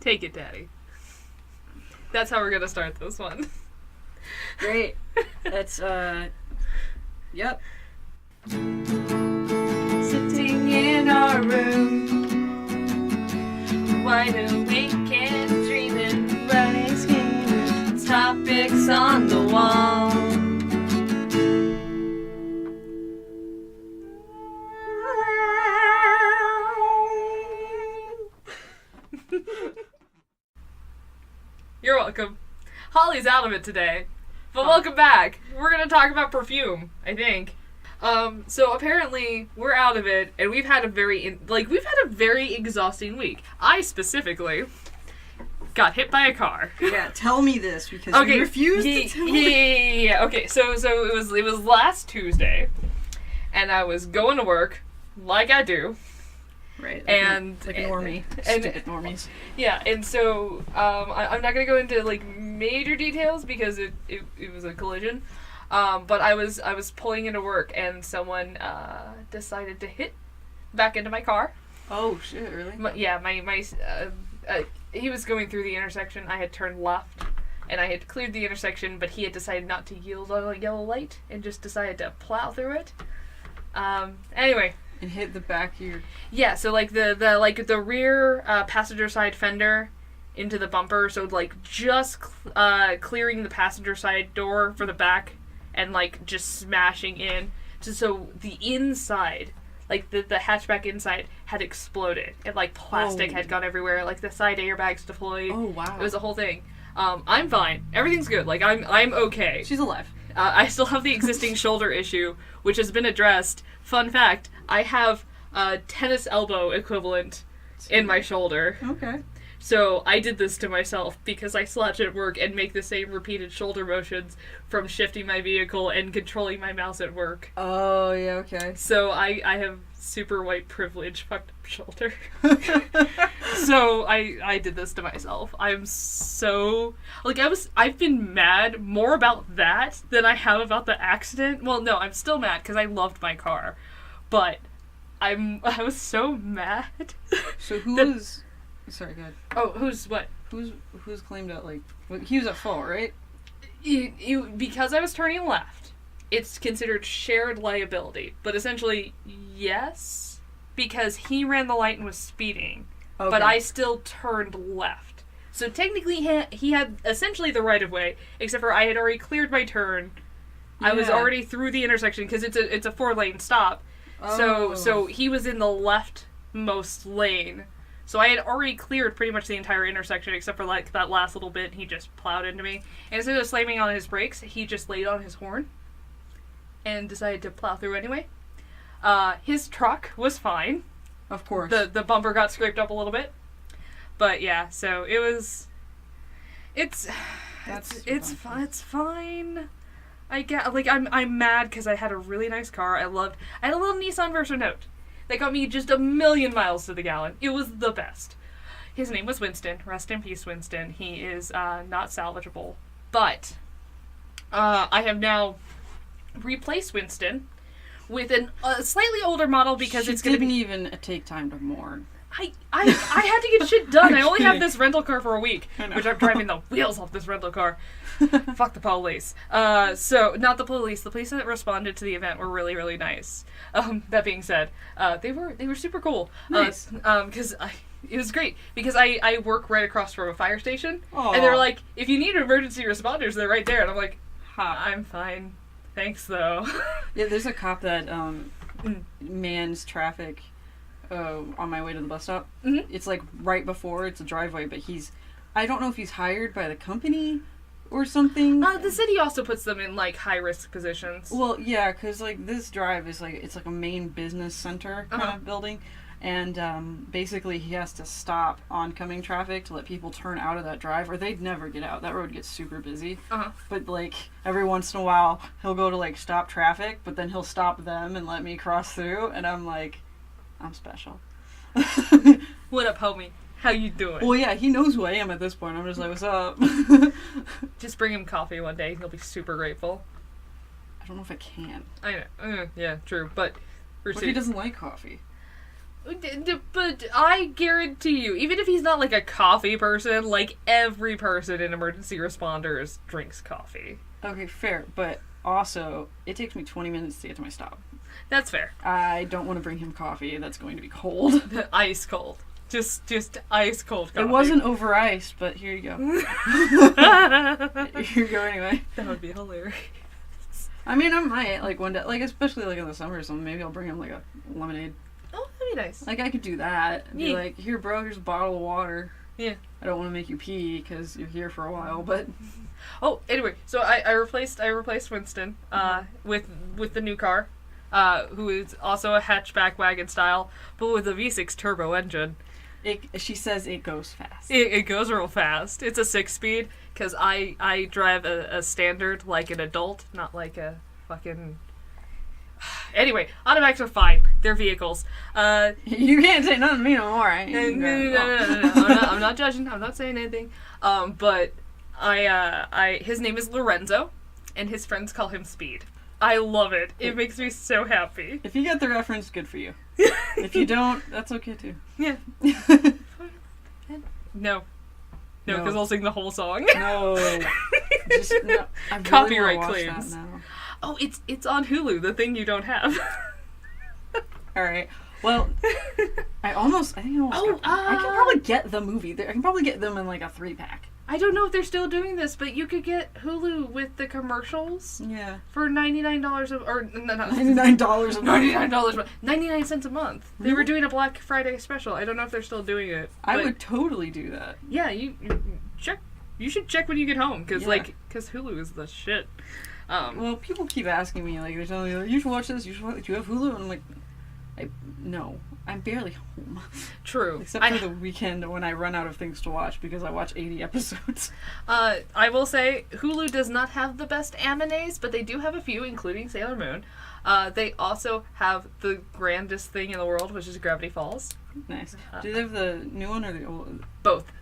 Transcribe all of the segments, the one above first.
Take it, Daddy. That's how we're gonna start this one. Great. That's, yep. Sitting in our room, wide awake and dreaming, running, scheming, topics on the wall. You're welcome. Holly's out of it today, but welcome back. We're gonna talk about Perfume, I think. So apparently we're out of it, and we've had a very exhausting week. I specifically got hit by a car. Yeah, tell me this because you refused to tell me. Yeah. Okay, so it was like last and I was going to work like I do. Right, and like a normie. Stupid normies. Yeah, and so I'm not gonna go into like major details because it was a collision, but I was pulling into work and someone decided to hit back into my car. Oh shit! Really? He was going through the intersection. I had turned left, and I had cleared the intersection, but he had decided not to yield on a yellow light and just decided to plow through it. Anyway. And hit the back of your... Yeah, so like the rear passenger side fender into the bumper, so like just clearing the passenger side door for the back and like just smashing in. So the inside, like the hatchback inside had exploded and like plastic had gone everywhere, like the side airbags deployed. Oh wow. It was a whole thing. I'm fine. Everything's good. Like I'm okay. She's alive. I still have the existing shoulder issue, which has been addressed. Fun fact, I have a tennis elbow equivalent in my shoulder. Okay. So I did this to myself because I slouch at work and make the same repeated shoulder motions from shifting my vehicle and controlling my mouse at work. Oh, yeah, okay. So I have super white privilege fucked up shoulder. So I did this to myself. I'm so... Like, I've been mad more about that than I have about the accident. Well, no, I'm still mad because I loved my car. But I was so mad. So who was... Sorry, go ahead. Oh, who's what? Who's claimed at, like... He was at fault, right? Because I was turning left, it's considered shared liability. But essentially, yes, because he ran the light and was speeding. Okay. But I still turned left. So technically, he had essentially the right of way, except for I had already cleared my turn. Yeah. I was already through the intersection because it's a 4-lane stop. Oh. So he was in the leftmost lane. So I had already cleared pretty much the entire intersection except for like that last little bit. He just plowed into me. And instead of slamming on his brakes, he just laid on his horn and decided to plow through anyway. His truck was fine. Of course. The bumper got scraped up a little bit. But yeah, so it was... It's fine. I get... Like, I'm mad because I had a really nice car. I had a little Nissan Versa Note. They got me just 1,000,000 miles to the gallon. It was the best. His name was Winston. Rest in peace, Winston. He is not salvageable. But I have now replaced Winston with a slightly older model because it's going to be... She didn't even take time to mourn. I had to get shit done. I only have this rental car for a week, which I'm driving the wheels off this rental car. Fuck the police. So, not the police. The police that responded to the event were really, really nice. That being said, they were super cool. Nice. Because it was great. Because I work right across from a fire station. Aww. And they're like, if you need emergency responders, they're right there. And I'm like, I'm fine. Thanks, though. Yeah, there's a cop that mans traffic on my way to the bus stop. Mm-hmm. It's like right before, it's a driveway, but I don't know if he's hired by the company or something. The city also puts them in like high risk positions. Well, yeah, because like this drive is like, it's like a main business center kind of building, and basically he has to stop oncoming traffic to let people turn out of that drive, or they'd never get out. That road gets super busy. But like every once in a while he'll go to like stop traffic, but then he'll stop them and let me cross through, and I'm like, I'm special. What up, homie? How you doing? Well, yeah, he knows who I am at this point. I'm just like, what's up? Just bring him coffee one day. He'll be super grateful. I don't know if I can. I know. Yeah, true. But what if he doesn't like coffee? But I guarantee you, even if he's not like a coffee person, like every person in emergency responders drinks coffee. Okay, fair, but also, it takes me 20 minutes to get to my stop. That's fair. I don't want to bring him coffee that's going to be cold. Ice cold. Just ice cold coffee. It wasn't over iced, but here you go. Here you go anyway. That would be hilarious. I mean, I might, like, one day, like, especially, like, in the summer or something, maybe I'll bring him, like, a lemonade. Oh, that'd be nice. Like, I could do that. And be Yeah. like, here, bro, here's a bottle of water. Yeah. I don't want to make you pee, because you're here for a while, but... Oh, anyway, so I replaced Winston, with the new car, who is also a hatchback wagon style, but with a V6 turbo engine. She says it goes fast. It goes real fast. It's a 6-speed, because I drive a standard like an adult, not like a fucking... Anyway, automatics are fine. They're vehicles. You can't say nothing to me no more. No. I'm not judging. I'm not saying anything. But his name is Lorenzo, and his friends call him Speed. I love it. It makes me so happy. If you get the reference, good for you. If you don't, that's okay too. Yeah. No, because I'll sing the whole song. No. Just, no. I really Copyright wanna watch claims. that now. Oh, it's on Hulu, the thing you don't have. Alright. Well, I can probably get the movie. I can probably get them in like a 3-pack. I don't know if they're still doing this, but you could get Hulu with the commercials. Yeah. For $99 $99 a month. 99 cents a month. They were doing a Black Friday special. I don't know if they're still doing it. I would totally do that. Yeah, you check. You should check when you get home, because Hulu is the shit. Well, people keep asking me, like, they're telling me, like, you should watch this, do you have Hulu? And I'm like, no, I'm barely home. True. Except for the weekend when I run out of things to watch because I watch 80 episodes. I will say, Hulu does not have the best animes, but they do have a few, including Sailor Moon. They also have the grandest thing in the world, which is Gravity Falls. Nice. Do they have the new one or the old? Both.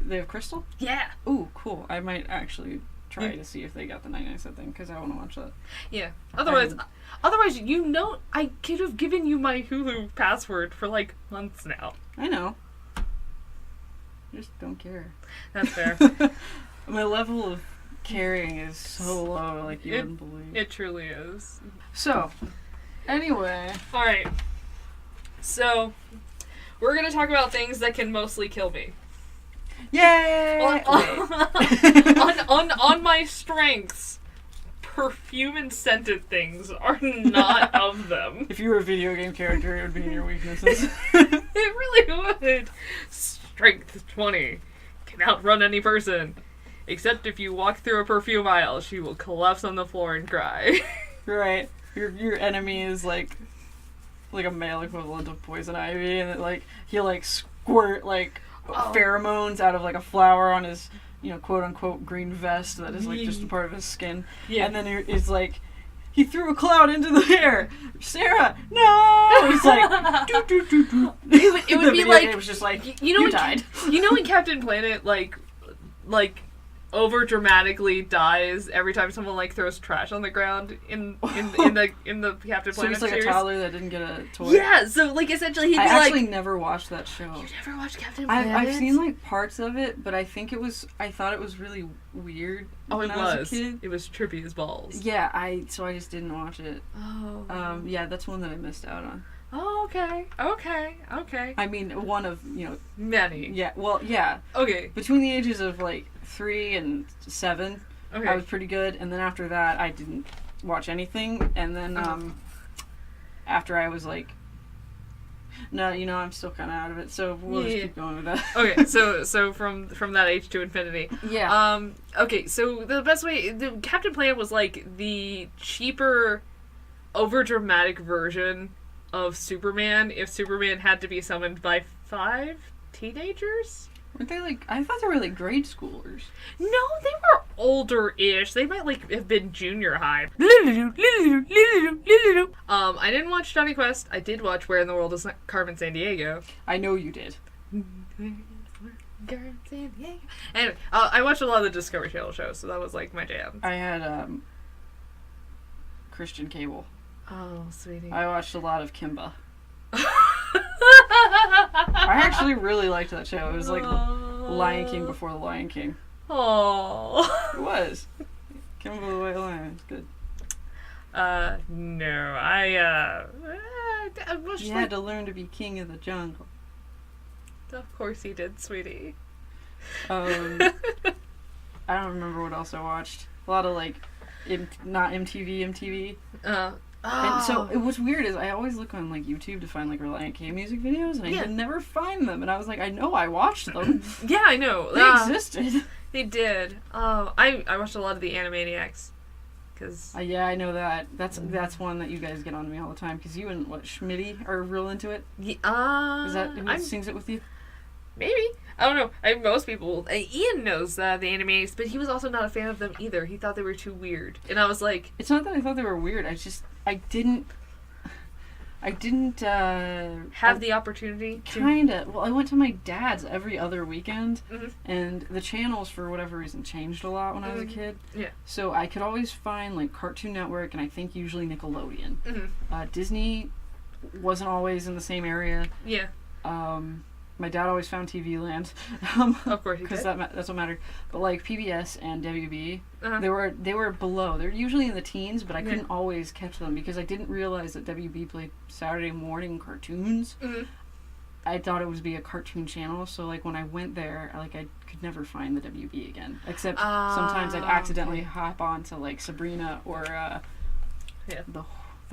They have Crystal? Yeah. Ooh, cool. I might actually try to see if they got the 99-cent thing, because I want to watch that. Yeah. Otherwise, I could have given you my Hulu password for, like, months now. I know. I just don't care. That's fair. My level of caring is so low, like, you wouldn't believe. It truly is. So, anyway. Alright. So, we're going to talk about things that can mostly kill me. Yay! On my strengths, perfume and scented things are not of them. If you were a video game character, it would be in your weaknesses. It really would. Strength 20. Can outrun any person. Except if you walk through a perfume aisle, she will collapse on the floor and cry. Right. Your enemy is like a male equivalent of Poison Ivy, and he'll squirt pheromones out of like a flower on his, quote unquote green vest that is just a part of his skin. Yeah. And then it's like, he threw a cloud into the air. Sarah, no! He's like, do. It would be like, it was just like, you died. When Captain Planet like over dramatically dies every time someone throws trash on the ground in the Captain Planet so he's like series. A toddler that didn't get a toy. Yeah, so essentially he'd be I actually never watched that show. You never watched Captain Planet? I've seen parts of it, but I thought it was really weird. When I was a kid. It was trippy as balls. Yeah, so I just didn't watch it. Oh. Yeah, that's one that I missed out on. Oh, okay. I mean, one of, many. Yeah, well, yeah. Okay. Between the ages of 3 and 7, okay. I was pretty good, and then after that, I didn't watch anything, and then after I was no, I'm still kind of out of it, so we'll just keep going with that. Okay, so from that age to infinity. Yeah. Okay, so the best way, the Captain Planet was the cheaper, overdramatic version of Superman if Superman had to be summoned by 5 teenagers? Weren't they I thought they were grade schoolers. No, they were older-ish. They might have been junior high. I didn't watch Johnny Quest. I did watch Where in the World is Carmen Sandiego. I know you did. Anyway, I watched a lot of the Discovery Channel shows, so that was my jam. I had Christian cable. Oh, sweetie. I watched a lot of Kimba. I actually really liked that show. It was like Lion King before the Lion King. Oh. It was. Kimbo the White Lion. It's good. No. I You had to learn to be king of the jungle. Of course he did, sweetie. I don't remember what else I watched. A lot of like, not MTV. And so it was weird is I always look on like YouTube to find like Reliant K music videos and I could never find them. And I was like, I know I watched them. Yeah, I know. They existed. They did. I watched a lot of the Animaniacs. Cause yeah, I know that. That's one that you guys get on me all the time because you and Schmitty are real into it. Yeah, is that who sings it with you? Maybe. I don't know. Most people. Ian knows the Animaniacs, but he was also not a fan of them either. He thought they were too weird, and I was like, it's not that I thought they were weird. I didn't have the opportunity to... Kinda. Well, I went to my dad's every other weekend, and the channels, for whatever reason, changed a lot when I was a kid. Yeah. So I could always find, like, Cartoon Network, and I think usually Nickelodeon. Disney wasn't always in the same area. Yeah. My dad always found TV Land. Of course he did. Because that's what mattered. But, like, PBS and WB, they were below. They're usually in the teens, but I couldn't always catch them because I didn't realize that WB played Saturday morning cartoons. I thought it was be a cartoon channel, so, like, when I went there, I could never find the WB again. Except sometimes I'd accidentally hop on to, like, Sabrina or the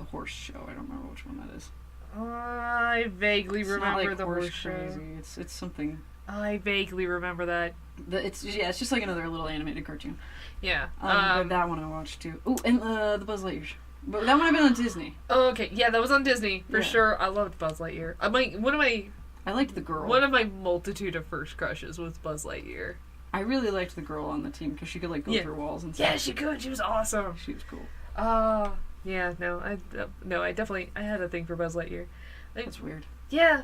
horse show. I don't remember which one that is. I vaguely remember like the horse show. Crazy. It's something. I vaguely remember that. It's just like another little animated cartoon. Yeah. But that one I watched too. Oh, and the Buzz Lightyear show. But that one I've been on Disney. Oh, okay. Yeah, that was on Disney for sure. I loved Buzz Lightyear. I liked the girl. One of my multitude of first crushes was Buzz Lightyear. I really liked the girl on the team because she could like go through walls and stuff. Yeah, she could. She was awesome. She was cool. Yeah, I definitely had a thing for Buzz Lightyear. That's weird. Yeah.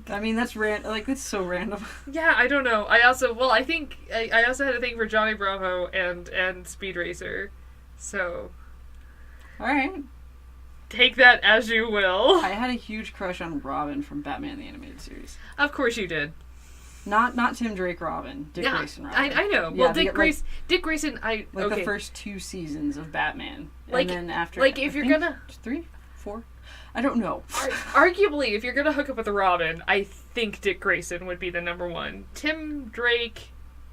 I mean, that's that's so random. Yeah, I don't know. I also had a thing for Johnny Bravo and Speed Racer. So. Alright. Take that as you will. I had a huge crush on Robin from Batman the Animated Series. Of course you did. Not Tim Drake Robin. Dick Grayson Robin. I know. Well, Dick Grayson, the first 2 seasons of Batman. Like, and then after... Like, if you're gonna... 3? 4? I don't know. Arguably, if you're gonna hook up with a Robin, I think Dick Grayson would be the number one. Tim Drake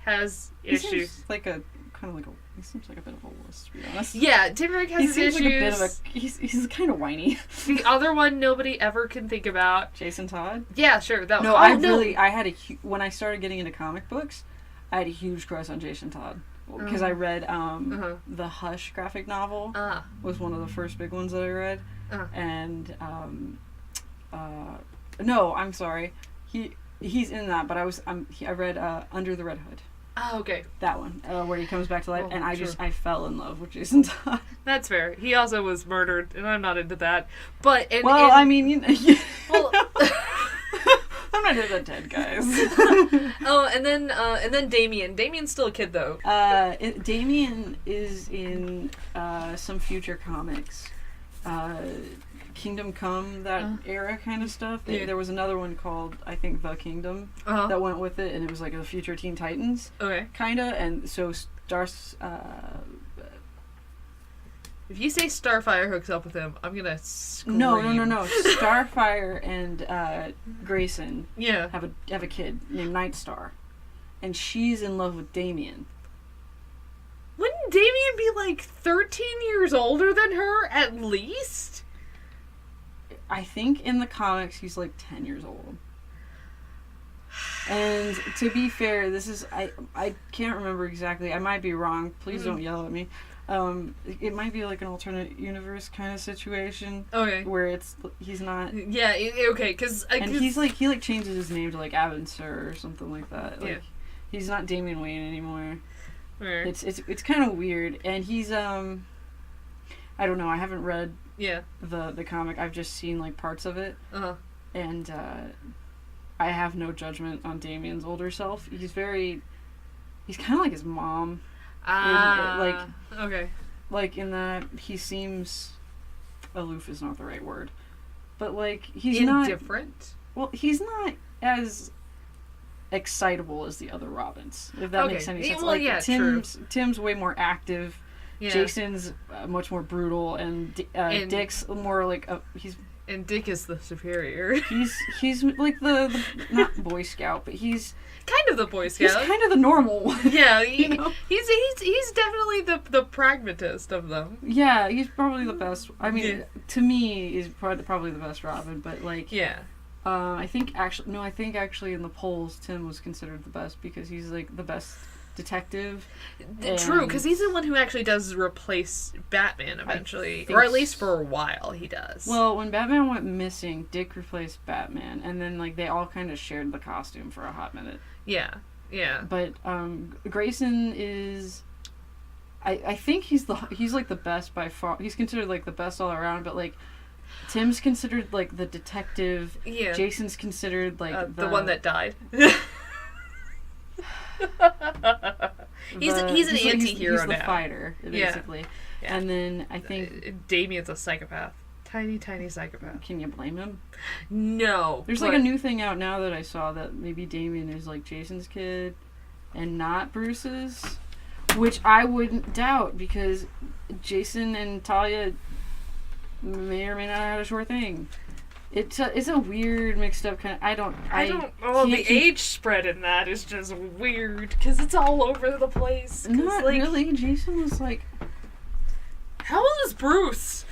has issues. He seems like a bit of a wuss, to be honest. Yeah, Tim Drake has issues. Like a bit of he's kind of whiny. The other one nobody ever can think about. Jason Todd? Yeah, sure. When I started getting into comic books, I had a huge crush on Jason Todd. Because I read the Hush graphic novel was one of the first big ones that I read. And no, I'm sorry. He's in that, but I read Under the Red Hood. Oh, okay. That one, where he comes back to life, and I fell in love with Jason Todd. That's fair. He also was murdered, and I'm not into that. But I mean, you know, well, I'm not into the dead guys. Oh, and then Damien. Damien's still a kid though. Damien is in some future comics. Kingdom Come, that era kind of stuff. There was another one called, I think, The Kingdom that went with it, and it was like a future Teen Titans. Okay. Kind of, and so if you say Starfire hooks up with him, I'm gonna scream. No. Starfire and Grayson have a kid named Nightstar, and she's in love with Damien. Wouldn't Damien be like 13 years older than her at least? I think in the comics he's like 10 years old. And to be fair, this is I can't remember exactly. I might be wrong. Please don't yell at me. It might be like an alternate universe kind of situation. Okay. Where he's not. Yeah. Okay. Because he changes his name to like Avon Sir or something like that. Like, he's not Damian Wayne anymore. Right. It's kind of weird, and he's I don't know. I haven't read the comic. I've just seen like parts of it. And I have no judgment on Damien's older self. He's kind of like his mom. Okay. Like in that he seems aloof is not the right word, but like he's indifferent. Well, he's not as excitable as the other Robins, if that makes any sense. Well, like yeah, Tim's way more active. Yeah. Jason's much more brutal, and Dick's more like he's. And Dick is the superior. He's like the not Boy Scout, but he's kind of the Boy Scout. He's kind of the normal one. Yeah, he's definitely the pragmatist of them. Yeah, he's probably the best. I mean, to me, he's probably the best Robin. But like, I think actually in the polls, Tim was considered the best because he's like the best detective. True, because he's the one who actually does replace Batman eventually, or at least for a while he does. Well, when Batman went missing, Dick replaced Batman, and then like they all kind of shared the costume for a hot minute. Yeah. But Grayson is, I think he's like the best by far. He's considered like the best all around, but like Tim's considered like the detective. Yeah. Jason's considered like the one that died. He's an anti-hero now. He's the fighter, basically. Yeah. And then I think Damien's a psychopath. Tiny psychopath. Can you blame him? No. There's like a new thing out now that I saw that maybe Damien is like Jason's kid and not Bruce's, which I wouldn't doubt because Jason and Talia may or may not have a short thing. It's a weird mixed up kind of. I don't. The age spread in that is just weird because it's all over the place. Not like, really. Jason was like, how old is Bruce?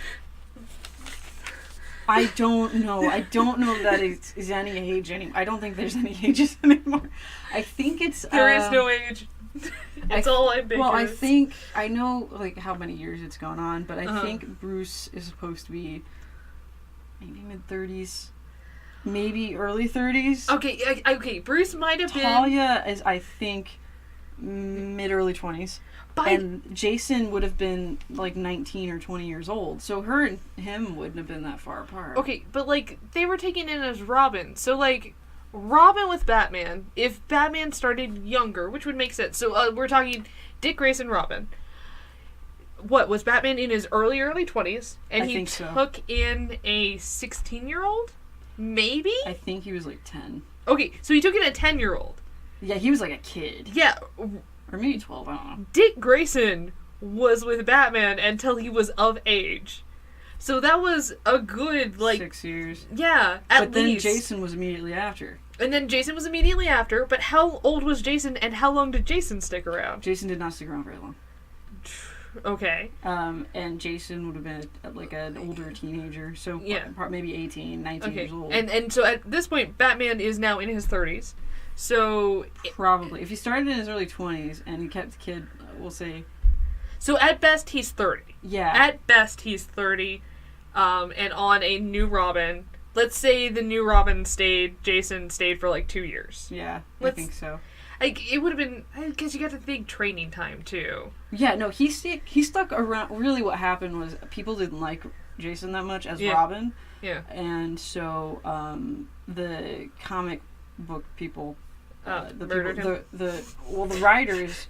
I don't know. I don't know that is any age anymore. I don't think there's any ages anymore. I think it's there is no age. It's all ambiguous. Well, I know like how many years it's gone on, but I think Bruce is supposed to be maybe mid-30s, maybe early 30s. Okay. Bruce might have been. Talia is, I think, mid-early 20s. And Jason would have been like 19 or 20 years old. So her and him wouldn't have been that far apart. Okay, but like they were taken in as Robin. So like Robin with Batman, if Batman started younger, which would make sense. So we're talking Dick Grayson Robin. What, was Batman in his early 20s? And he took in a 16-year-old? Maybe? I think he was like 10. Okay, so he took in a 10-year-old. Yeah, he was like a kid. Yeah. Or maybe 12, I don't know. Dick Grayson was with Batman until he was of age. So that was a good, like... 6 years. Yeah, at least. But then Jason was immediately after. And then Jason was immediately after, but how old was Jason and how long did Jason stick around? Jason did not stick around very long. Okay. And Jason would have been like an older teenager, so maybe 18, 19 years old. And so at this point, Batman is now in his 30s. So probably if he started in his early 20s and he kept the kid, we'll say. So at best he's 30. Yeah. At best he's 30, and on a new Robin. Let's say the new Robin Jason stayed for like 2 years. Yeah, I think so. Like, it would have been, because you got to think training time, too. Yeah, no, he stuck around. Really what happened was people didn't like Jason that much as Robin. Yeah. And so, the comic book people, murdered him? The writers,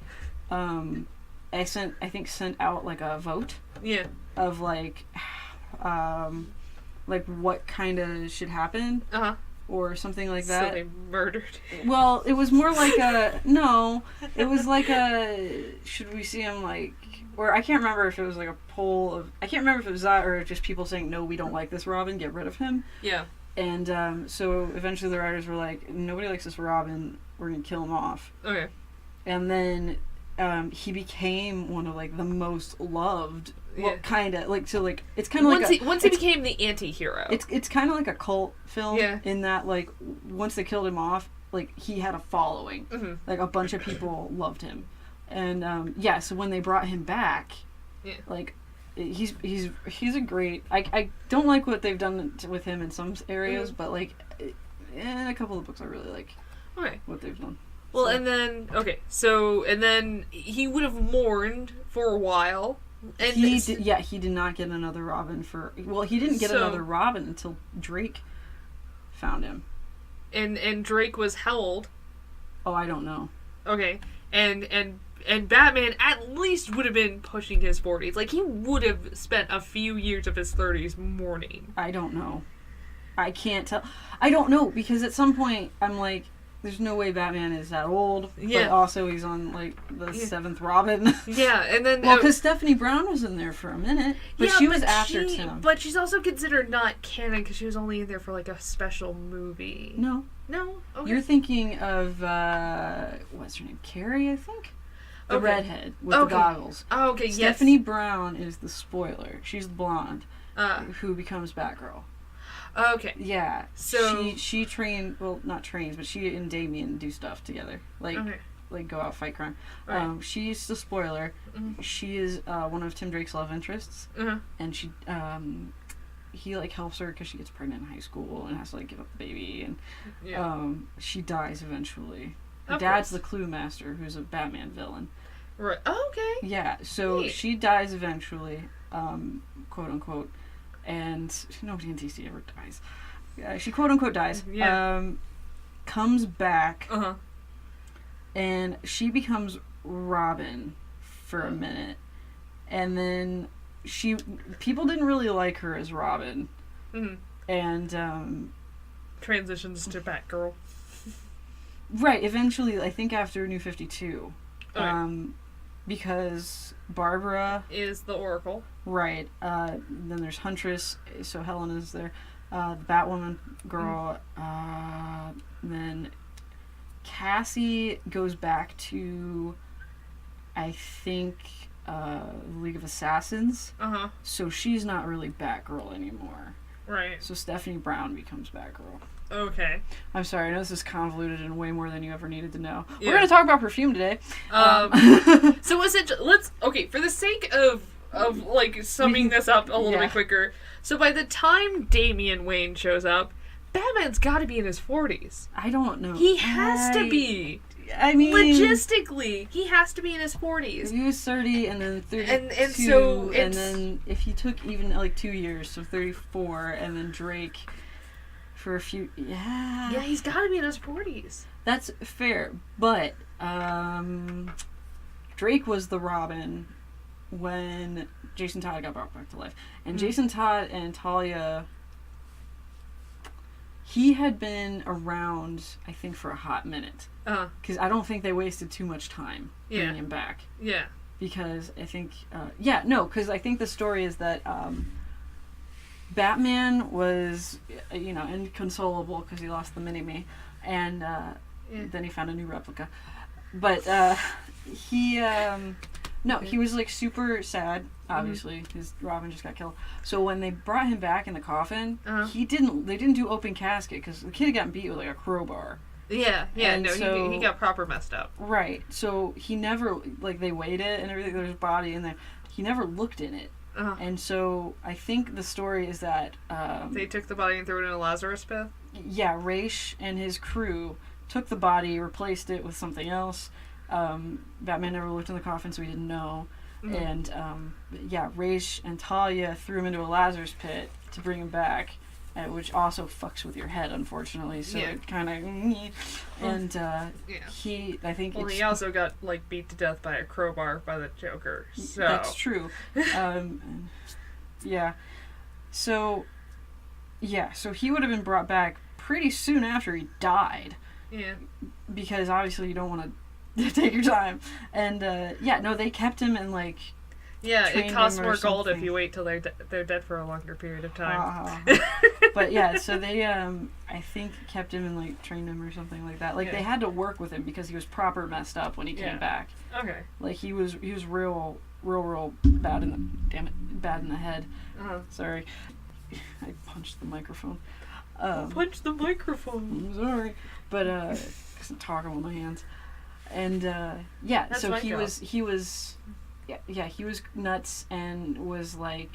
sent out, like, a vote. Yeah. Of, like what kind of should happen. Uh-huh. Or something like that. So they murdered. Well, it was more like no. It was like should we see him like, or I can't remember if it was like a poll of, I can't remember if it was that or just people saying, no, we don't like this Robin, get rid of him. Yeah. And so eventually the writers were like, nobody likes this Robin, we're going to kill him off. Okay. And then he became one of like the most loved. Well, kind of like, so like it's kind of like once he became the anti-hero. It's kind of like a cult film in that like once they killed him off, like he had a following, like a bunch of people loved him, and so when they brought him back, like he's a great. I don't like what they've done with him in some areas, but like in a couple of books I really like what they've done. Well, so. And then he would have mourned for a while. And he did not get another Robin he didn't get another Robin until Drake found him. And Drake was how old? Oh, I don't know. Okay. And Batman at least would have been pushing his 40s. Like, he would have spent a few years of his 30s mourning. I don't know. I can't tell. I don't know, because at some point I'm like, there's no way Batman is that old. Yeah. But also he's on, like, the 7th Robin. Yeah, and then... Well, because Stephanie Brown was in there for a minute. But she was after Tim. But she's also considered not canon because she was only in there for, like, a special movie. No. No? Okay. You're thinking of, what's her name? Carrie, I think? The redhead with the goggles. Oh, okay, Stephanie Brown is the spoiler. She's the blonde who becomes Batgirl. Okay. Yeah. So she trained, well, not trains, but she and Damian do stuff together. Like go out, fight crime. Right. She's the spoiler. Mm-hmm. She is one of Tim Drake's love interests. Mm-hmm. And she he like helps her because she gets pregnant in high school and has to like give up the baby, and she dies eventually. Her dad's the Clue Master, who's a Batman villain. Right. Oh, okay. Yeah. So she dies eventually, quote unquote. And nobody in DC ever dies. She quote unquote dies. Yeah. Comes back. Uh-huh. And she becomes Robin for a minute. And then people didn't really like her as Robin. Mm-hmm. And transitions to Batgirl. Right. Eventually, I think after New 52. Okay. Because Barbara is the Oracle. Right. Then there's Huntress, so Helen is there. The Batwoman girl. Then Cassie goes back to, I think, League of Assassins. Uh-huh. So she's not really Batgirl anymore. Right. So Stephanie Brown becomes Batgirl. Okay. I'm sorry, I know this is convoluted and way more than you ever needed to know. Yeah. We're going to talk about Perfume today. So essentially, for the sake of like summing this up a little bit quicker. So by the time Damian Wayne shows up, Batman's got to be in his 40s. I don't know. He has to be. I mean, logistically, he has to be in his 40s. He was 30 and then 32, and so and then if he took even like 2 years, so 34, and then Drake for a few, yeah, he's got to be in his 40s. That's fair, but Drake was the Robin when Jason Todd got brought back to life, and Jason Todd and Talia. He had been around, I think, for a hot minute. Because I don't think they wasted too much time bringing him back. Yeah. Because I think... because I think the story is that Batman was, inconsolable because he lost the Mini-Me. And then he found a new replica. But he... he was, like, super sad, obviously, because Robin just got killed. So when they brought him back in the coffin, they didn't do open casket, because the kid had gotten beat with, like, a crowbar. Yeah, he got proper messed up. Right, so he never, like, they weighed it and everything, there's a body in there. He never looked in it. And so I think the story is that... they took the body and threw it in a Lazarus pit? Yeah, Ra's and his crew took the body, replaced it with something else. Batman never looked in the coffin, so he didn't know. And Ra's and Talia threw him into a Lazarus pit to bring him back, which also fucks with your head, unfortunately. So it kind of, and he, I think, he also got like beat to death by a crowbar by the Joker. So that's true. So he would have been brought back pretty soon after he died. Yeah. Because obviously you don't want to take your time. And they kept him and like it costs more gold if you wait till they're dead for a longer period of time. But so they I think kept him and like trained him or something like that. Like they had to work with him because he was proper messed up when he came back. Okay. Like he was real bad in the head. Sorry. I punched the microphone. Punch the microphone. I'm sorry. But cuz I'm talking with my hands. And so he was nuts and was like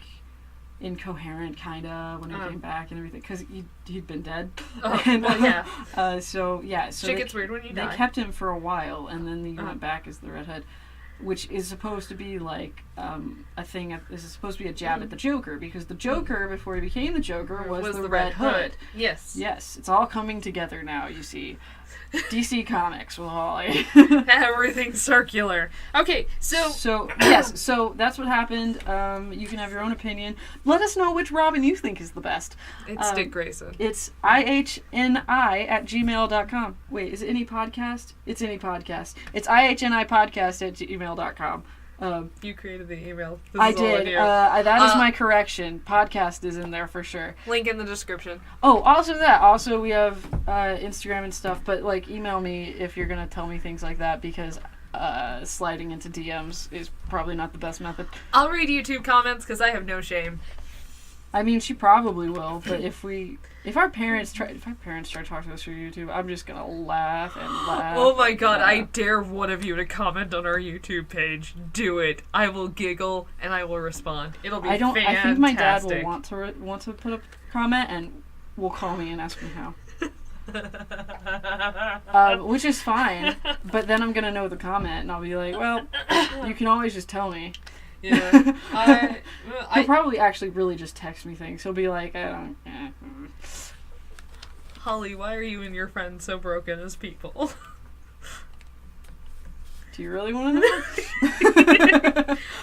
incoherent kind of when he came back and everything because he'd been dead. So shit gets weird when you die. They kept him for a while and then he went back as the redhead, which is supposed to be like a thing. This is supposed to be a jab at the Joker because the Joker before he became the Joker was the Red Hood. Yes, it's all coming together now. You see. DC Comics with Hally. Everything's circular. Okay, so yes, so that's what happened. You can have your own opinion. Let us know which Robin you think is the best. It's Dick Grayson. It's IHNI@gmail.com. Wait, is it any podcast? It's any podcast. It's ihnipodcast@gmail.com. You created the email. I did. That is my correction. Podcast is in there for sure. Link in the description. Oh, also that. Also, we have Instagram and stuff, but like, email me if you're gonna tell me things like that, because sliding into DMs is probably not the best method. I'll read YouTube comments because I have no shame. I mean, she probably will, but if our parents try to talk to us through YouTube, I'm just gonna laugh and laugh. Oh my god, I dare one of you to comment on our YouTube page. Do it. I will giggle and I will respond. It'll be fantastic. I think my dad will want to put a comment and will call me and ask me how. Which is fine, but then I'm gonna know the comment and I'll be like, well, you can always just tell me. Yeah. He'll probably actually really just text me things. He'll be like, Holly, why are you and your friends so broken as people? Do you really want to know?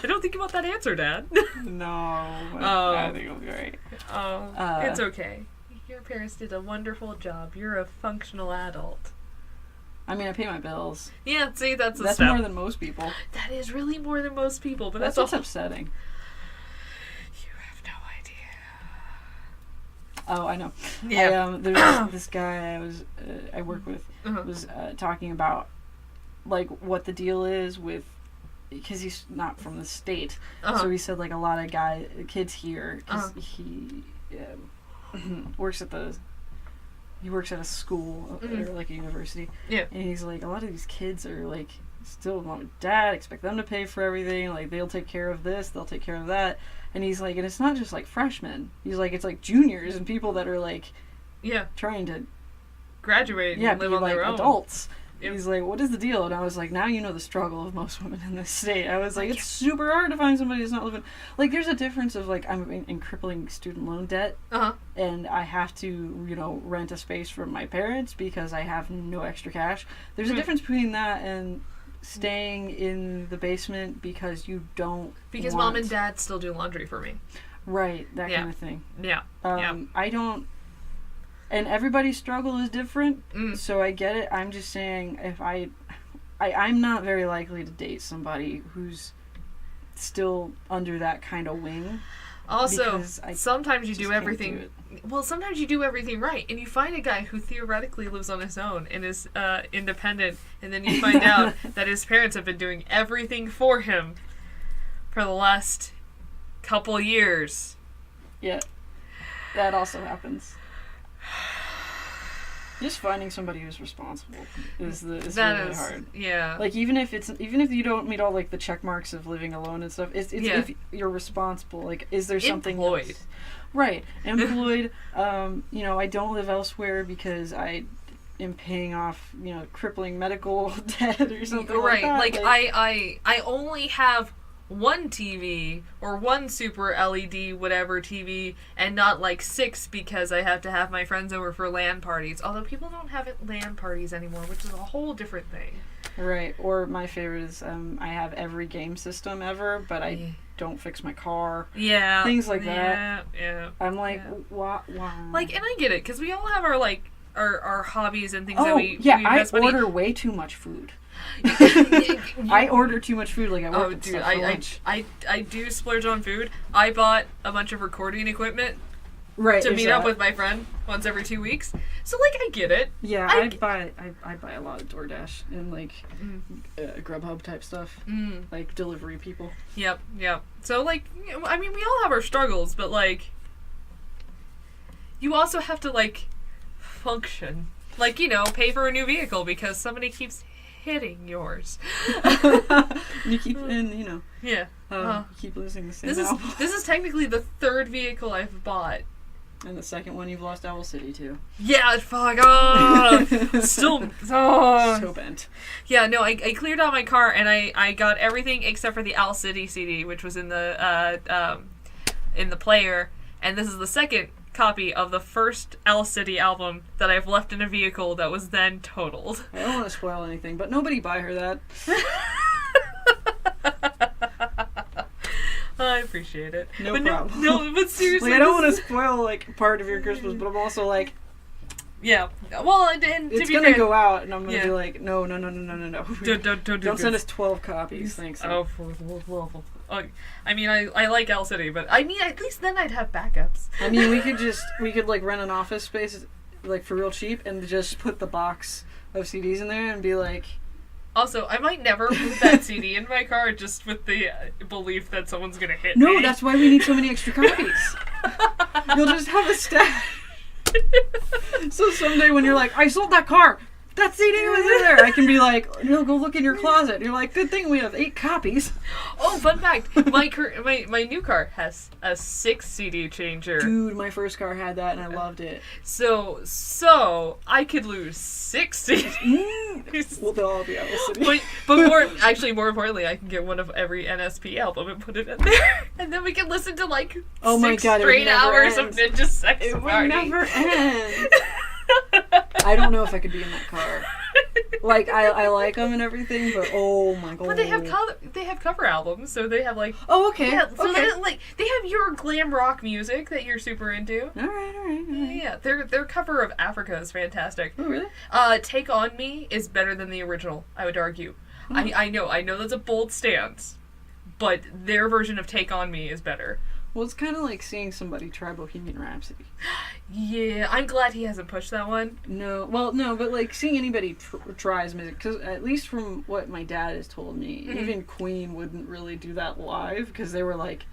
I don't think about that answer, Dad. No. I think it'll be great. It's okay. Your parents did a wonderful job. You're a functional adult. I mean, I pay my bills. Yeah, see, that's step. More than most people. That is really more than most people, but that's what's upsetting. You have no idea. Oh, I know. Yeah. There's this guy I work with was talking about like what the deal is with, because he's not from the state, so he said like a lot of kids here, because he works at a school or like a university. Yeah. And he's like, a lot of these kids are like still mom and dad, expect them to pay for everything, like they'll take care of this, they'll take care of that. And he's like, and it's not just like freshmen. He's like, it's like juniors and people that are like trying to graduate and live on their own. Adults. Yep. He's like, what is the deal? And I was like, now you know the struggle of most women in this state. I was like, it's super hard to find somebody who's not living. Like, there's a difference of, like, I'm in crippling student loan debt, and I have to, rent a space from my parents because I have no extra cash. There's a difference between that and staying in the basement because you don't Because mom and dad still do laundry for me. Right, that kind of thing. Yeah. I don't... And everybody's struggle is different, so I get it. I'm just saying, if I'm not very likely to date somebody who's still under that kind of wing. Also, sometimes you do everything. Well, sometimes you do everything right, and you find a guy who theoretically lives on his own and is independent, and then you find out that his parents have been doing everything for him for the last couple years. Yeah, that also happens. Just finding somebody who's responsible is really hard. Yeah. Like even if you don't meet all like the check marks of living alone and stuff, it's if you're responsible. Like, is there something employed? Right, employed. I don't live elsewhere because I am paying off crippling medical debt or something. Right. Like that. I only have one TV or one super LED whatever TV and not like 6 because I have to have my friends over for LAN parties. Although people don't have LAN parties anymore, which is a whole different thing. Right. Or my favorite is I have every game system ever, but I don't fix my car. Yeah. Things like that. Yeah. I'm like, why? Like, and I get it, because we all have our like our hobbies and things that we I order way too much food. I order too much food. Like I work dude, I do splurge on food. I bought a bunch of recording equipment to meet up with my friend once every 2 weeks. So like I get it. Yeah, I buy a lot of DoorDash and like Grubhub type stuff. Like delivery people. Yep. So like, I mean, we all have our struggles, but like you also have to like function. Like, pay for a new vehicle because somebody keeps hitting yours. You keep keep losing the same album. This is technically the 3rd vehicle I've bought. And the 2nd one you've lost Owl City to. Yeah, fuck. Still so bent. Yeah, no, I cleared out my car and I got everything except for the Owl City CD, which was in the player. And this is the 2nd copy of the first Owl City album that I've left in a vehicle that was then totaled. I don't want to spoil anything, but nobody buy her that. I appreciate it. No problem. No, but seriously. Like, I don't want to spoil, like, part of your Christmas, but I'm also like... Yeah. Well, and to it's be gonna fair, go out, and I'm gonna be like, no. Don't send us 12 copies, thanks. Oh, I mean, I like Owl City, but I mean, at least then I'd have backups. I mean, we could like rent an office space, like for real cheap, and just put the box of CDs in there and be like. Also, I might never put that CD in my car just with the belief that someone's gonna hit me. No, that's why we need so many extra copies. You'll just have a stash. So someday when you're like, I sold that car, that CD was in there, I can be like, no, go look in your closet. And you're like, good thing we have 8 copies. Oh, fun fact, my new car has a 6 CD changer. Dude, my first car had that and I loved it. So I could lose 6 CDs. Well, they'll all be Owl City. But more importantly, I can get one of every NSP album and put it in there, and then we can listen to like 6 straight hours of Ninja Sex It Party. would never end. I don't know if I could be in that car. Like, I like them and everything, but oh my god. But they have cover albums, so they have like. Oh, okay. Yeah, so okay. like they have your glam rock music that you're super into. All right. Yeah, their cover of Africa is fantastic. Oh, really? Take On Me is better than the original, I would argue. Oh. I know that's a bold stance, but their version of Take On Me is better. Well, it's kind of like seeing somebody try Bohemian Rhapsody. Yeah, I'm glad he hasn't pushed that one. No, but like seeing anybody try his music, because at least from what my dad has told me, even Queen wouldn't really do that live, because they were like,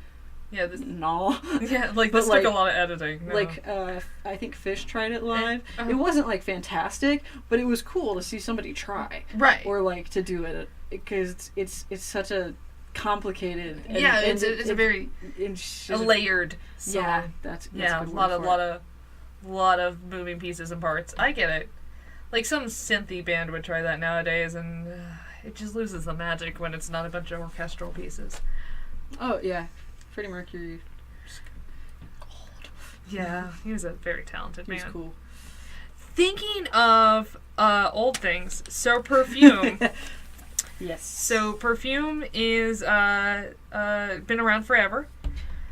yeah, no. Yeah, like this took a lot of editing. No. Like, I think Fish tried it live. It wasn't like fantastic, but it was cool to see somebody try. Right. Or like to do it, because it's such a complicated. And, it's a very layered song. Yeah, that's a lot of moving pieces and parts. I get it. Like some synthy band would try that nowadays, and it just loses the magic when it's not a bunch of orchestral pieces. Oh yeah, Freddie Mercury. Gold. Yeah, he was a very talented man. He's cool. Thinking of old things, so Perfume. Yes. So Perfume is been around forever.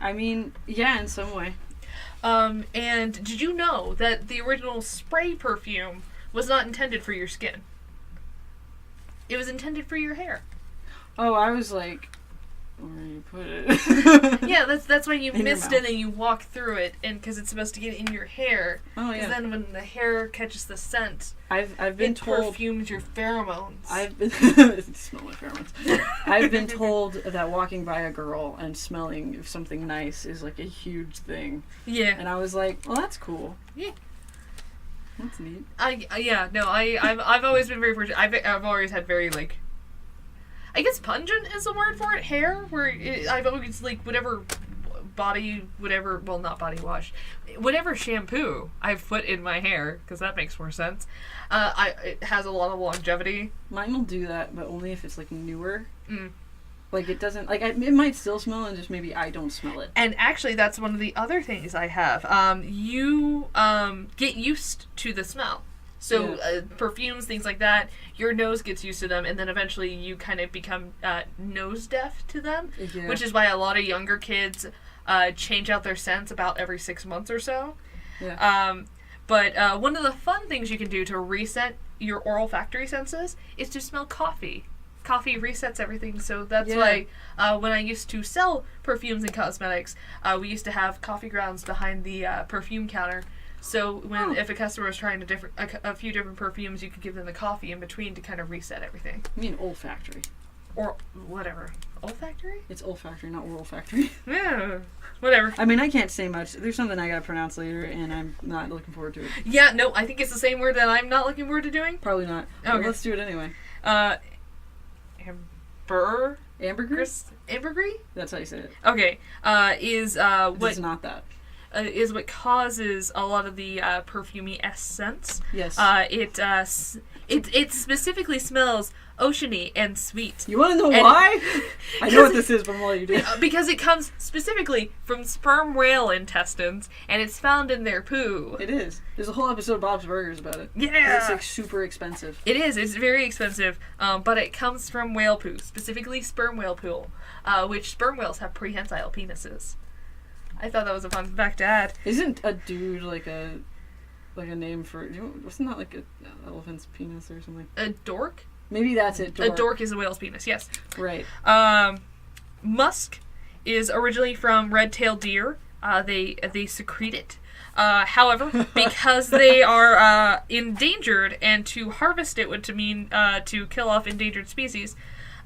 I mean, yeah, in some way. And did you know that the original spray perfume was not intended for your skin? It was intended for your hair. Oh, I was like, where do you put it? Yeah, that's why you in mist it and you walk through it, and because it's supposed to get in your hair. Oh yeah. Because then when the hair catches the scent, I've been told perfumes your pheromones. Smell my pheromones. I've been told that walking by a girl and smelling something nice is like a huge thing. Yeah. And I was like, well, that's cool. Yeah. That's neat. I've always been very fortunate. I've always had very like. I guess pungent is the word for it. Hair, I've always like whatever not body wash, whatever shampoo I've put in my hair, because that makes more sense. It has a lot of longevity. Mine will do that, but only if it's like newer. Mm. Like it doesn't it might still smell, and just maybe I don't smell it. And actually, that's one of the other things I have. You get used to the smell. So perfumes, things like that, your nose gets used to them, and then eventually you kind of become nose deaf to them, which is why a lot of younger kids change out their scents about every 6 months or so. Yeah. But one of the fun things you can do to reset your olfactory senses is to smell coffee. Coffee resets everything, so that's why when I used to sell perfumes and cosmetics, we used to have coffee grounds behind the perfume counter. So if a customer was trying a few different perfumes, you could give them the coffee in between to kind of reset everything. I mean olfactory. Or whatever. Olfactory? It's olfactory, not oral factory. Yeah, whatever. I mean, I can't say much. There's something I gotta pronounce later, and I'm not looking forward to it. Yeah, no, I think it's the same word that I'm not looking forward to doing. Probably not. Okay. But let's do it anyway. Ambergris? Ambergris? That's how you say it. Okay. Is what? It's not that. Is what causes a lot of the perfumey scents. Yes. It specifically smells oceany and sweet. You want to know why? I know what this is, but while you do. Because it comes specifically from sperm whale intestines, and it's found in their poo. It is. There's a whole episode of Bob's Burgers about it. Yeah! It's like super expensive. It is. It's very expensive, but it comes from whale poo, specifically sperm whale poo, which sperm whales have prehensile penises. I thought that was a fun fact to add. Isn't a dude like a name for... Wasn't that like an elephant's penis or something? A dork? Maybe that's it. Dork. A dork is a whale's penis, yes. Right. Musk is originally from red-tailed deer. They secrete it. However, because they are endangered, and to harvest it would mean to kill off endangered species,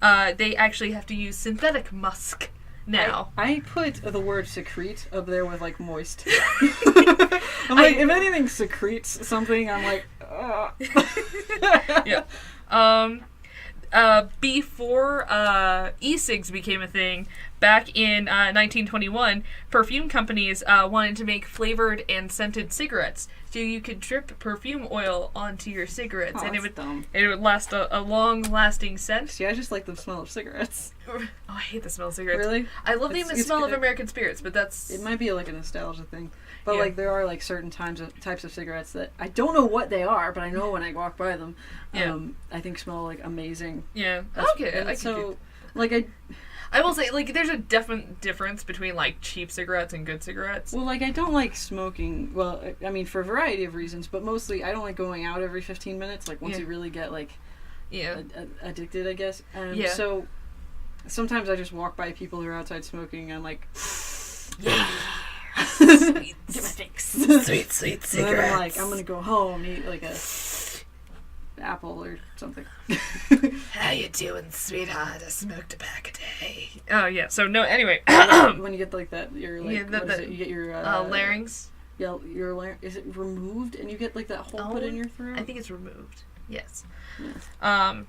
they actually have to use synthetic musk now. I put the word secrete up there with like moist. I'm like, if anything secretes something, I'm like, ugh. Yeah. Before e-cigs became a thing, back in 1921, perfume companies wanted to make flavored and scented cigarettes, so you could drip perfume oil onto your cigarettes, and it would last a long-lasting scent. See, I just like the smell of cigarettes. Oh, I hate the smell of cigarettes. Really? I love the smell of American spirits, but that's... It might be like a nostalgia thing. But like there are like certain types of cigarettes that I don't know what they are, but I know when I walk by them, I think smell like amazing. Yeah. Okay. I will say, like, there's a definite difference between like cheap cigarettes and good cigarettes. Well, like I don't like smoking. Well, I mean for a variety of reasons, but mostly I don't like going out every 15 minutes. Like once you really get like addicted, I guess. So sometimes I just walk by people who are outside smoking, and I'm like, sweet cigarette. And then I'm like, I'm gonna go home and eat like a apple or something. How you doing, sweetheart? I smoked a pack a day. Oh yeah. So no. Anyway, when you get like that, you're like, you get your larynx. Yeah, your larynx. Is it removed and you get like that hole put in your throat? I think it's removed. Yes. On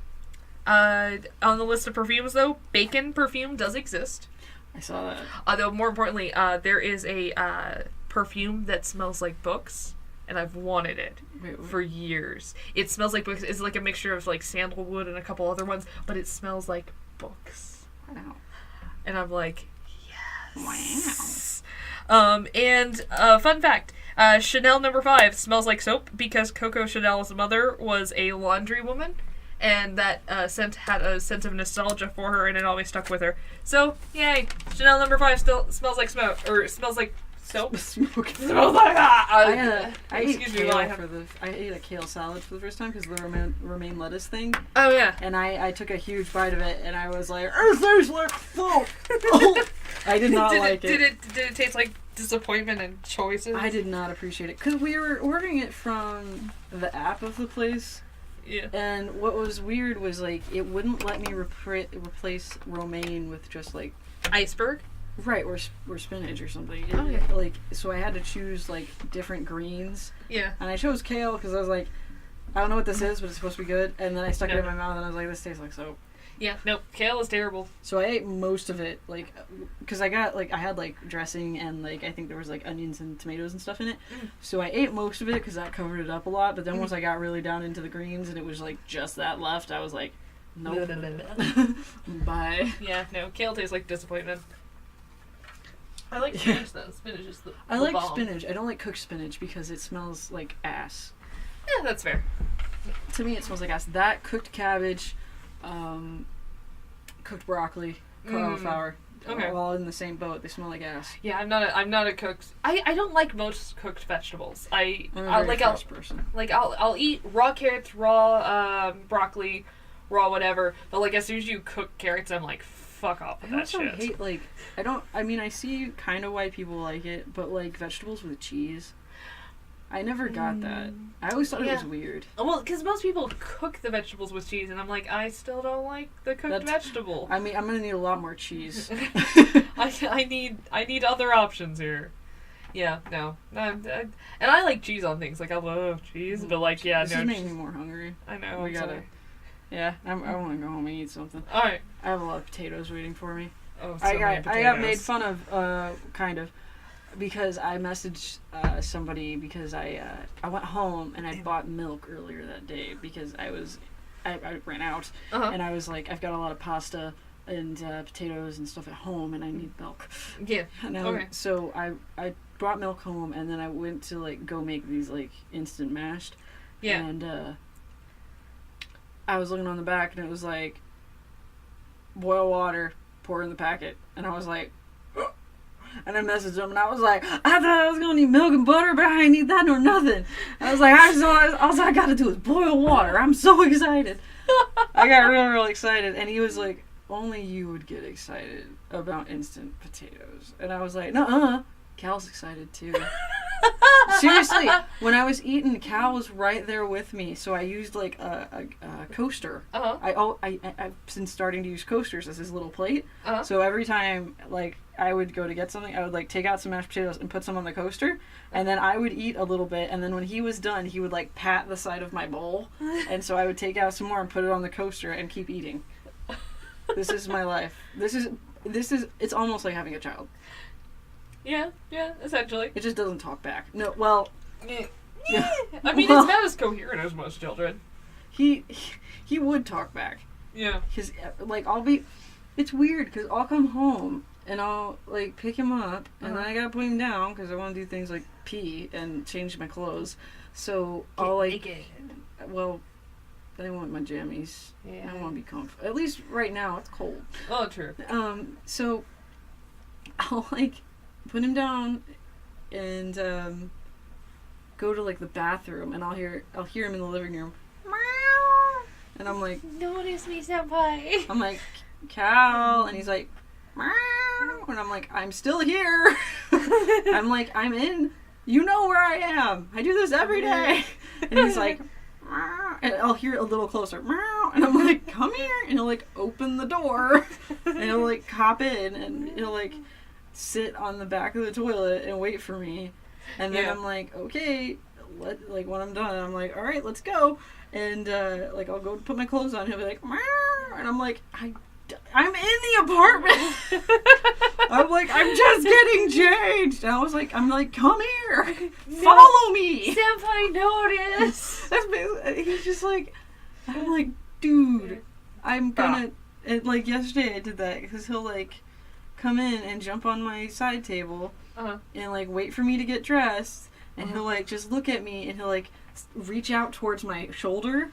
the list of perfumes though, bacon perfume does exist. I saw that. Although more importantly, there is a perfume that smells like books, and I've wanted it for years. It smells like books. It's like a mixture of like sandalwood and a couple other ones, but it smells like books. Wow. And I'm like, yes. Wow. And fun fact, Chanel No. 5 smells like soap because Coco Chanel's mother was a laundry woman. And that scent had a sense of nostalgia for her, and it always stuck with her. So, yay! Chanel No. 5 still smells like smoke, or smells like soap. Smoke. Smells like that. I ate a kale salad for the first time because of the romaine lettuce thing. Oh yeah. And I took a huge bite of it, and I was like, "It tastes like soap." I did not like it. Did it taste like disappointment and choices? I did not appreciate it because we were ordering it from the app of the place. Yeah. And what was weird was like it wouldn't let me replace romaine with just like iceberg, right, or spinach or something. Like so I had to choose like different greens. Yeah. And I chose kale because I was like, I don't know what this is, but it's supposed to be good. And then I stuck it in my mouth and I was like, this tastes like soap. Yeah. Nope. Kale is terrible. So I ate most of it, like, because I had like dressing and like I think there was like onions and tomatoes and stuff in it. So I ate most of it because that covered it up a lot. But then once I got really down into the greens and it was like just that left, I was like, nope. Bye. Yeah. No. Kale tastes like disappointment. I like spinach though. Spinach is the I like bomb. spinach. I don't like cooked spinach because it smells like ass. Yeah, that's fair. To me, it smells like ass. That cooked cabbage. Cooked broccoli, cauliflower, all in the same boat. They smell like ass. Yeah, I'm not a cooked. I don't like most cooked vegetables. I'm a very fresh person. Like I'll eat raw carrots, raw broccoli, raw whatever. But like as soon as you cook carrots, I'm like, fuck off with that shit. I also hate like I see kind of why people like it, but like vegetables with cheese. I never got that. I always thought it was weird. Well, because most people cook the vegetables with cheese, and I'm like, I still don't like the cooked vegetable. I mean, I'm gonna need a lot more cheese. I need other options here. Yeah, no. And I like cheese on things. Like, I love cheese, but like, yeah, this is making me more hungry. I know. We gotta... Yeah, I want to go home and eat something. Alright. I have a lot of potatoes waiting for me. Oh, I got made fun of, kind of. because I messaged somebody because I went home and I bought milk earlier that day because I ran out and I was like, I've got a lot of pasta and potatoes and stuff at home and I need milk. Yeah. And so I brought milk home and then I went to like go make these like instant mashed. Yeah. And I was looking on the back and it was like boil water, pour in the packet, and I was like, ugh. And I messaged him and I was like, I thought I was gonna need milk and butter, but I ain't need that nor nothing. I was like, all I gotta do is boil water. I'm so excited. I got real excited, and he was like, only you would get excited about instant potatoes. And I was like, nuh-uh. Cal's excited too. Seriously, when I was eating, Cal was right there with me, so I used like a coaster. I've been starting to use coasters as his little plate. So every time like I would go to get something, I would like take out some mashed potatoes and put some on the coaster, and then I would eat a little bit, and then when he was done, he would like pat the side of my bowl, and so I would take out some more and put it on the coaster and keep eating. This is my life. This is it's almost like having a child. Yeah, essentially. It just doesn't talk back. No, well... Yeah. I mean, it's not as coherent as most children. He would talk back. Yeah. Because, like, it's weird, because I'll come home, and I'll, like, pick him up, and then I gotta put him down, because I want to do things like pee and change my clothes. So, I'll, like... Well, I want my jammies. Yeah. I want to be comfortable. At least right now, it's cold. Oh, true. So, I'll, like... put him down and go to like the bathroom, and I'll hear him in the living room. Meow. And I'm like, notice me, senpai. I'm like, Cal, and he's like, meow. And I'm like, I'm still here. I'm like, I'm in. You know where I am. I do this every day. And he's like, meow. And I'll hear it a little closer. Meow. And I'm like, come here. And he'll like open the door, and he'll like hop in, and he'll like sit on the back of the toilet and wait for me, and then I'm like, okay, when I'm done, I'm like, all right, let's go, and like I'll go put my clothes on. He'll be like, meow, and I'm like, I'm in the apartment. I'm like, I'm just getting changed, and I'm like, come here, follow me, senpai, notice. That's basically, he's just like, I'm like, dude, I'm gonna, and like yesterday I did that because he'll like come in and jump on my side table and like wait for me to get dressed, and he'll like just look at me, and he'll like reach out towards my shoulder,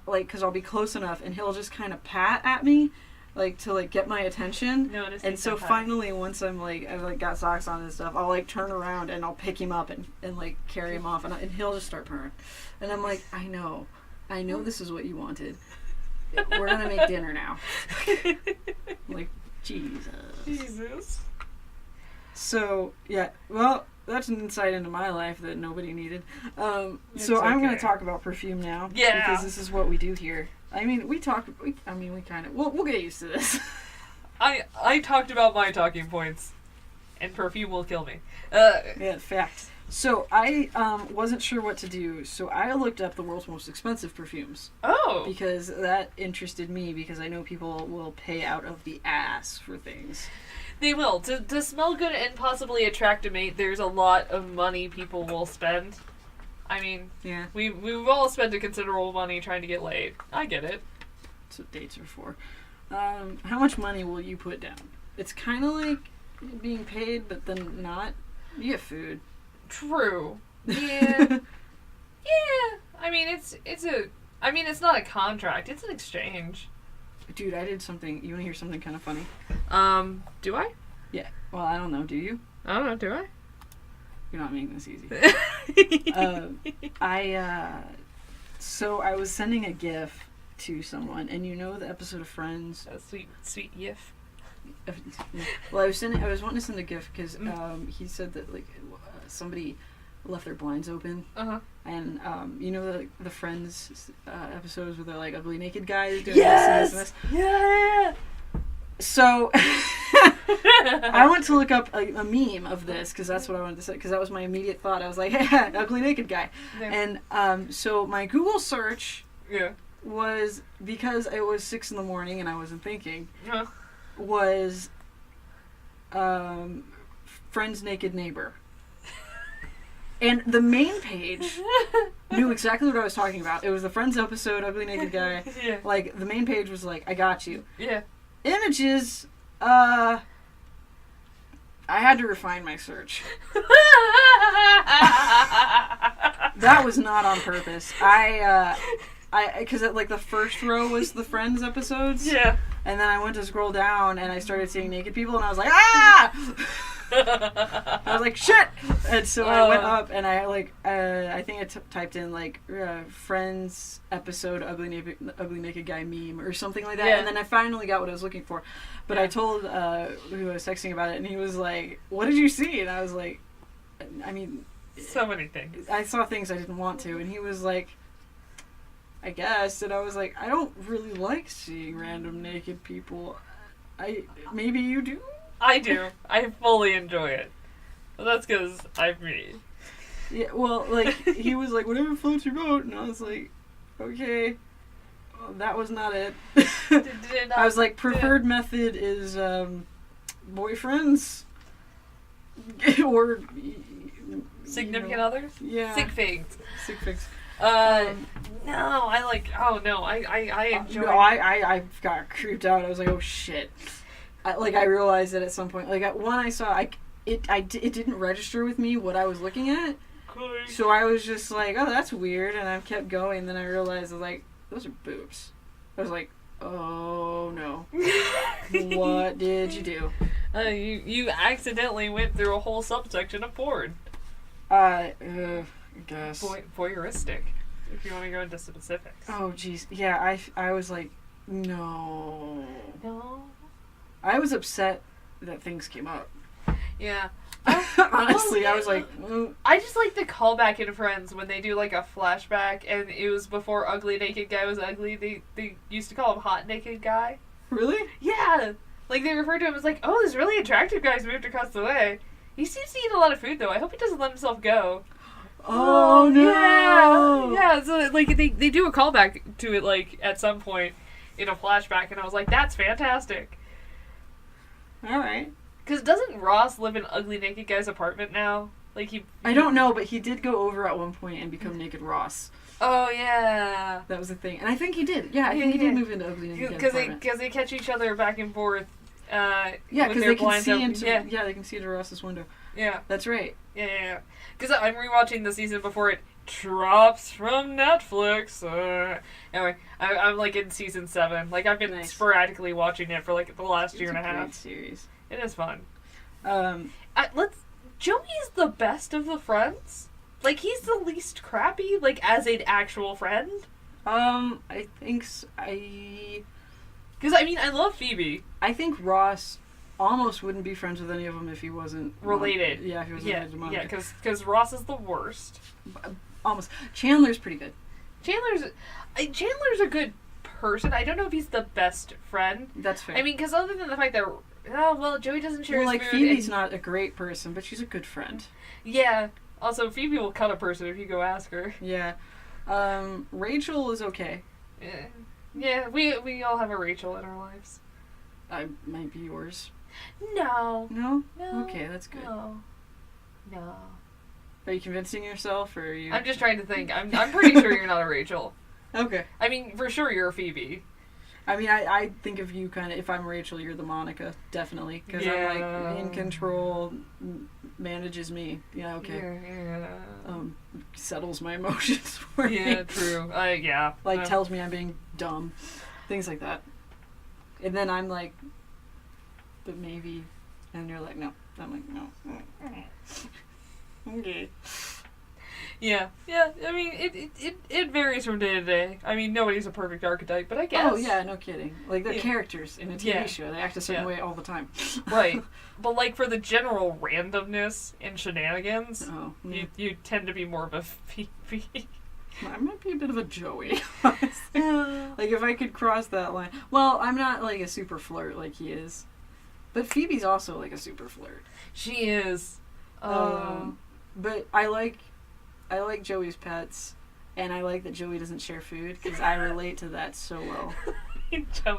like because I'll be close enough, and he'll just kind of pat at me like to like get my attention. And so finally, once I've like got socks on and stuff, I'll like turn around and I'll pick him up and like carry him off, and he'll just start purring, and I'm like, I know this is what you wanted. We're gonna make dinner now. Like, Jesus. So, yeah, well, that's an insight into my life that nobody needed. So I'm going to talk about perfume now. Yeah. Because this is what we do here. I mean, we'll get used to this. I talked about my talking points, and perfume will kill me. Yeah, fact. So I wasn't sure what to do, so I looked up the world's most expensive perfumes. Oh! Because that interested me, because I know people will pay out of the ass for things. They will. To smell good and possibly attract a mate, there's a lot of money people will spend. I mean, yeah, we've all spent a considerable money trying to get laid. I get it. That's what dates are for. How much money will you put down? It's kind of like being paid, but then not. You get food. True. Yeah. Yeah. I mean, it's not a contract. It's an exchange. Dude, I did something. You want to hear something kind of funny? Do I? Yeah. Well, I don't know. Do you? I don't know. Do I? You're not making this easy. So I was sending a GIF to someone, and you know the episode of Friends? A sweet GIF. Well, I was wanting to send a GIF because he said that like somebody left their blinds open, and you know the Friends episodes where they're like ugly naked guys doing this. Yeah. So I went to look up a meme of this because that's what I wanted to say, because that was my immediate thought. I was like, hey, ugly naked guy. Yeah. And so my Google search was, because it was 6 a.m. and I wasn't thinking, was Friend's Naked Neighbor. And the main page knew exactly what I was talking about. It was the Friends episode, Ugly Naked Guy. Yeah. Like, the main page was like, I got you. Yeah. Images, I had to refine my search. That was not on purpose. Because like the first row was the Friends episodes. Yeah. And then I went to scroll down and I started seeing naked people and I was like, ah! I was like, shit! And so I went up and I I think I typed in like Friends episode Ugly Naked Guy meme or something like that. Yeah. And then I finally got what I was looking for. But I told who I was texting about it and he was like, what did you see? And I was like, I mean... So many things. I saw things I didn't want to. And he was like, I guess. And I was like, I don't really like seeing random naked people. Maybe you do? I do. I fully enjoy it. Well, that's because I'm me. Yeah, well, like, he was like, whatever floats your boat. And I was like, okay. Well, that was not it. I was like, preferred method is boyfriends. Or... Significant others? Yeah. Sig figs. No, I enjoy it. I got creeped out. I was like, oh shit. I realized that at some point. Like, at one I saw, it didn't register with me what I was looking at. Cool. So I was just like, oh, that's weird. And I kept going. Then I realized, I was like, those are boobs. I was like, oh no. What did you do? You accidentally went through a whole subsection of porn. I guess. Voyeuristic, if you want to go into specifics. Oh, jeez. Yeah, I was like, no. No? I was upset that things came up. Yeah. Honestly, I was like... I just like the callback in Friends when they do like a flashback and it was before Ugly Naked Guy was ugly. They used to call him Hot Naked Guy. Really? Yeah. Like they referred to him as like, oh, this really attractive guy's moved across the way. He seems to eat a lot of food though. I hope he doesn't let himself go. Oh no! Yeah, so like they do a callback to it like at some point in a flashback and I was like, that's fantastic. Alright. Because doesn't Ross live in Ugly Naked Guy's apartment now? Like I don't know, but he did go over at one point and become Naked Ross. Oh, yeah. That was the thing. And I think he did. Yeah, I think he did move into Ugly Naked Guy's apartment. Because they catch each other back and forth. Yeah, because they can see into... Yeah, they can see into Ross's window. Yeah. That's right. Yeah. Because I'm rewatching the season before it drops from Netflix. Anyway, I'm like in season 7. Like I've been sporadically watching it for like the last year and a half. It's a great series. It is fun. Joey is the best of the friends. Like he's the least crappy. Like as an actual friend. I think because I mean I love Phoebe. I think Ross almost wouldn't be friends with any of them if he wasn't related. Yeah, if he wasn't related to Monica. Yeah, because Ross is the worst. Almost. Chandler's pretty good. Chandler's a good person. I don't know if he's the best friend. That's fair. I mean, because other than the fact that Joey doesn't share his food. Phoebe's not a great person, but she's a good friend. Yeah. Also, Phoebe will cut a person if you go ask her. Yeah. Rachel is okay. Yeah, we all have a Rachel in our lives. I might be yours. No. No? Okay, that's good. No. Are you convincing yourself, or are you... I'm just trying to think. I'm pretty sure you're not a Rachel. Okay. I mean, for sure you're a Phoebe. I mean, I think of you kind of... If I'm Rachel, you're the Monica, definitely. Because I'm, like, in control, manages me. Yeah, okay. Yeah. Settles my emotions for me. Yeah, true. Yeah. Like, tells me I'm being dumb. Things like that. And then I'm like... But maybe... And you're like, no. I'm like, no. Okay. Yeah. I mean, it varies from day to day. I mean, nobody's a perfect archetype, but I guess. Oh yeah, no kidding. Like they're characters in a TV show. They act a certain way all the time. Right. But like for the general randomness and shenanigans, you tend to be more of a Phoebe. I might be a bit of a Joey. Honestly. Like if I could cross that line. Well, I'm not like a super flirt like he is, but Phoebe's also like a super flirt. She is. But I like Joey's pets, and I like that Joey doesn't share food, because I relate to that so well.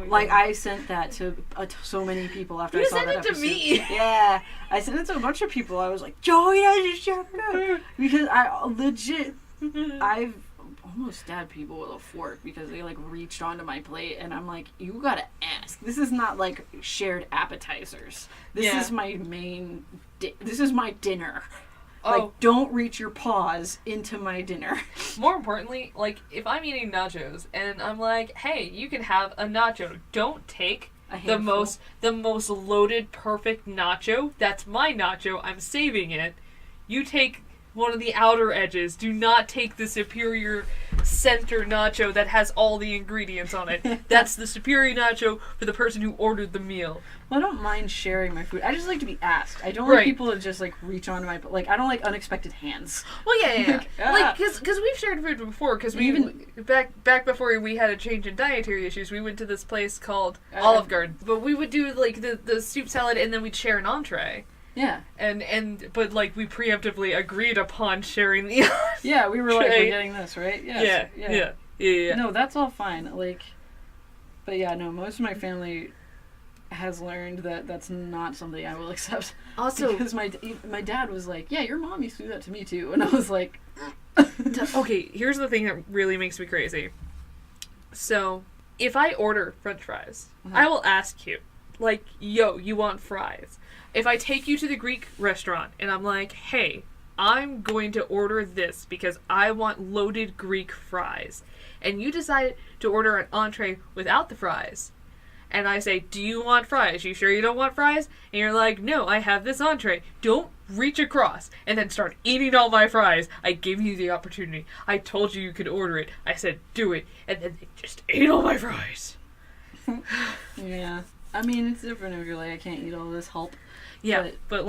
Like, I sent that to so many people after I saw that episode. You sent it to me! Yeah. I sent it to a bunch of people. I was like, Joey, I just shut it up. Because I've almost stabbed people with a fork because they, like, reached onto my plate, and I'm like, you gotta ask. This is not, like, shared appetizers. This is my main... this is my dinner. Like, don't reach your paws into my dinner. More importantly, like, if I'm eating nachos and I'm like, hey, you can have a nacho, don't take the most loaded, perfect nacho. That's my nacho. I'm saving it. You take one of the outer edges. Do not take the superior center nacho that has all the ingredients on it. That's the superior nacho for the person who ordered the meal. Well, I don't mind sharing my food. I just like to be asked. I don't like people to just, like, reach onto my... Like, I don't like unexpected hands. Well, yeah. Like, because we've shared food before, because we... Even... Back before we had a change in dietary issues, we went to this place called Olive Garden. But we would do, like, the soup salad, and then we'd share an entree. Yeah. But, like, we preemptively agreed upon sharing the Yeah, we were like, we're getting this, right? Yes. Yeah. No, that's all fine. Like, but yeah, no, most of my family has learned that that's not something I will accept. Also, because my dad was like, yeah, your mom used to do that to me too, and I was like, okay, here's the thing that really makes me crazy. So, if I order French fries, I will ask you, like, yo, you want fries? If I take you to the Greek restaurant and I'm like, hey, I'm going to order this because I want loaded Greek fries, and you decide to order an entree without the fries, and I say, do you want fries? You sure you don't want fries? And you're like, no, I have this entree. Don't reach across and then start eating all my fries. I gave you the opportunity. I told you could order it. I said, do it. And then they just ate all my fries. Yeah. I mean, it's different if you're like, I can't eat all this help. Yeah, but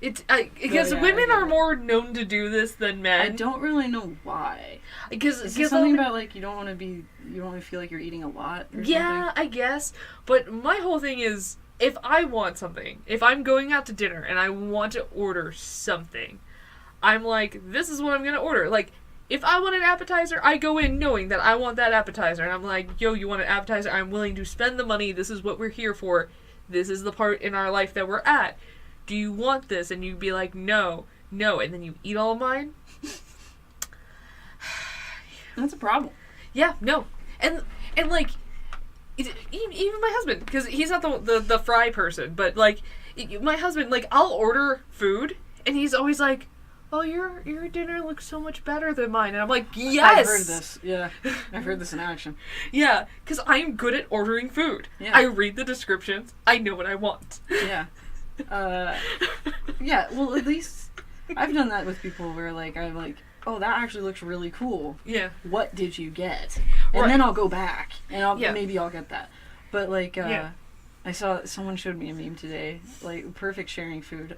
because women are more known to do this than men. I don't really know why. Because it's something about, like, you don't want to feel like you're eating a lot or something. I guess. But my whole thing is, if I want something, if I'm going out to dinner and I want to order something, I'm like, this is what I'm going to order. Like, if I want an appetizer, I go in knowing that I want that appetizer. And I'm like, yo, you want an appetizer? I'm willing to spend the money. This is what we're here for. This is the part in our life that we're at. Do you want this? And you'd be like, no. And then you eat all of mine? That's a problem. Yeah, no. And like, even my husband, because he's not the fry person, but, like, my husband, like, I'll order food, and he's always like, oh, your dinner looks so much better than mine. And I'm like, yes! I've heard this. Yeah. I've heard this in action. Yeah, because I'm good at ordering food. Yeah. I read the descriptions. I know what I want. Yeah. Yeah, well, at least I've done that with people where, like, I'm like, oh, that actually looks really cool. Yeah. What did you get? And then I'll go back, and maybe I'll get that. But, like, I saw, someone showed me a meme today, like, perfect sharing food.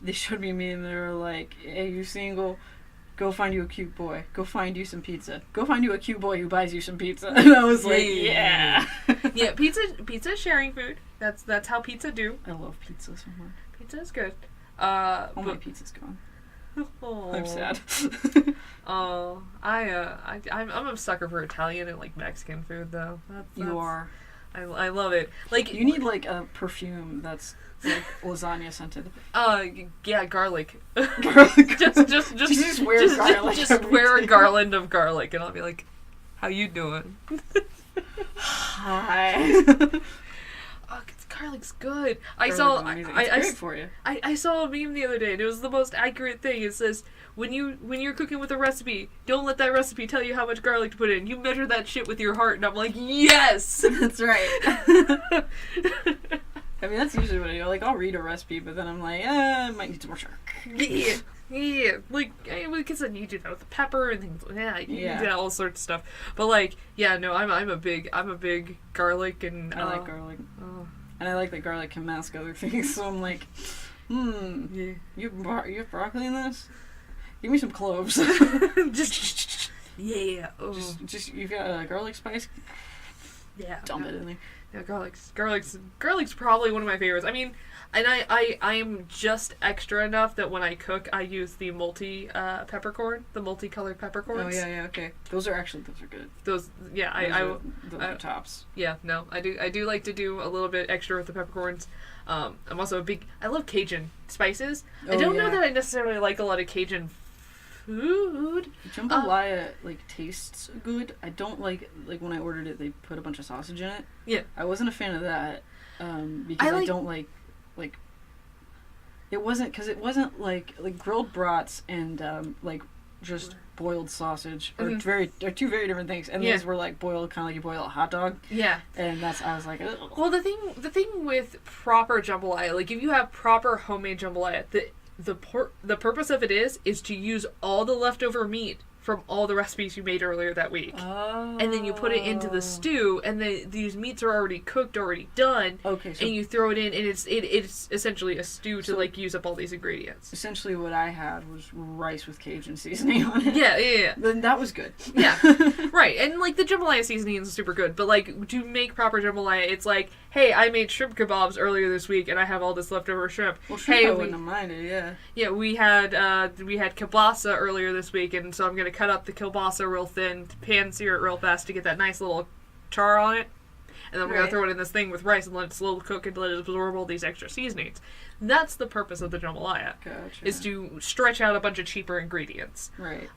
They showed me a meme, they were like, hey, you single, go find you a cute boy. Go find you some pizza. Go find you a cute boy who buys you some pizza. And I was like, yeah. Yeah, pizza is sharing food. That's how pizza do. I love pizza so much. Pizza is good. My pizza's gone. Oh. I'm sad. Oh, I'm a sucker for Italian and, like, Mexican food though. You are. I love it. Like, you need, like, a perfume that's, like, lasagna scented. Yeah, garlic. Garlic. just wear garlic. Just wear a garland of garlic, and I'll be like, "How you doing?" Hi. Garlic's good. It's great for you. I saw a meme the other day, and it was the most accurate thing. It says, when you're cooking with a recipe, don't let that recipe tell you how much garlic to put in. You measure that shit with your heart. And I'm like, yes! That's right. I mean, that's usually what I do. Like, I'll read a recipe, but then I'm like, I might need some more sugar. Yeah. Like, because then you do that with the pepper and things. You do all sorts of stuff. But, like, yeah, no, I'm a big garlic, and I like garlic. And I like that garlic can mask other things, so I'm like, you have broccoli in this? Give me some cloves. Yeah. Oh. Just you've got a garlic spice? Yeah. Dump it in there. Yeah, garlic's probably one of my favorites. I mean, and I'm just extra enough that when I cook, I use the peppercorn, the multicolored peppercorns. Oh yeah, okay. Those are good. Those are tops. Yeah, no, I do like to do a little bit extra with the peppercorns. I'm also I love Cajun spices. I don't know that I necessarily like a lot of Cajun food. Jambalaya tastes good. I don't like when I ordered it, they put a bunch of sausage in it. Yeah. I wasn't a fan of that because I don't like it wasn't like grilled brats and just boiled sausage are two very different things, and these were boiled kind of like you boil a hot dog. Yeah. And I was like, ugh. Well, the thing with proper jambalaya, if you have proper homemade jambalaya, the purpose of it is to use all the leftover meat from all the recipes you made earlier that week. Oh. And then you put it into the stew, and these meats are already cooked, already done. Okay. And you throw it in, and it's essentially a stew to use up all these ingredients. Essentially, what I had was rice with Cajun seasoning on it. Yeah. Then that was good. Yeah. Right. And the jambalaya seasoning is super good, but to make proper jambalaya, it's hey, I made shrimp kebabs earlier this week, and I have all this leftover shrimp. Well, shrimp I wouldn't have minded, yeah. Yeah, we had kielbasa earlier this week, and so I'm gonna cut up the kielbasa real thin, pan sear it real fast to get that nice little char on it, and then we're gonna throw it in this thing with rice and let it slowly cook and let it absorb all these extra seasonings. That's the purpose of the jambalaya. Gotcha. Is to stretch out a bunch of cheaper ingredients. Right.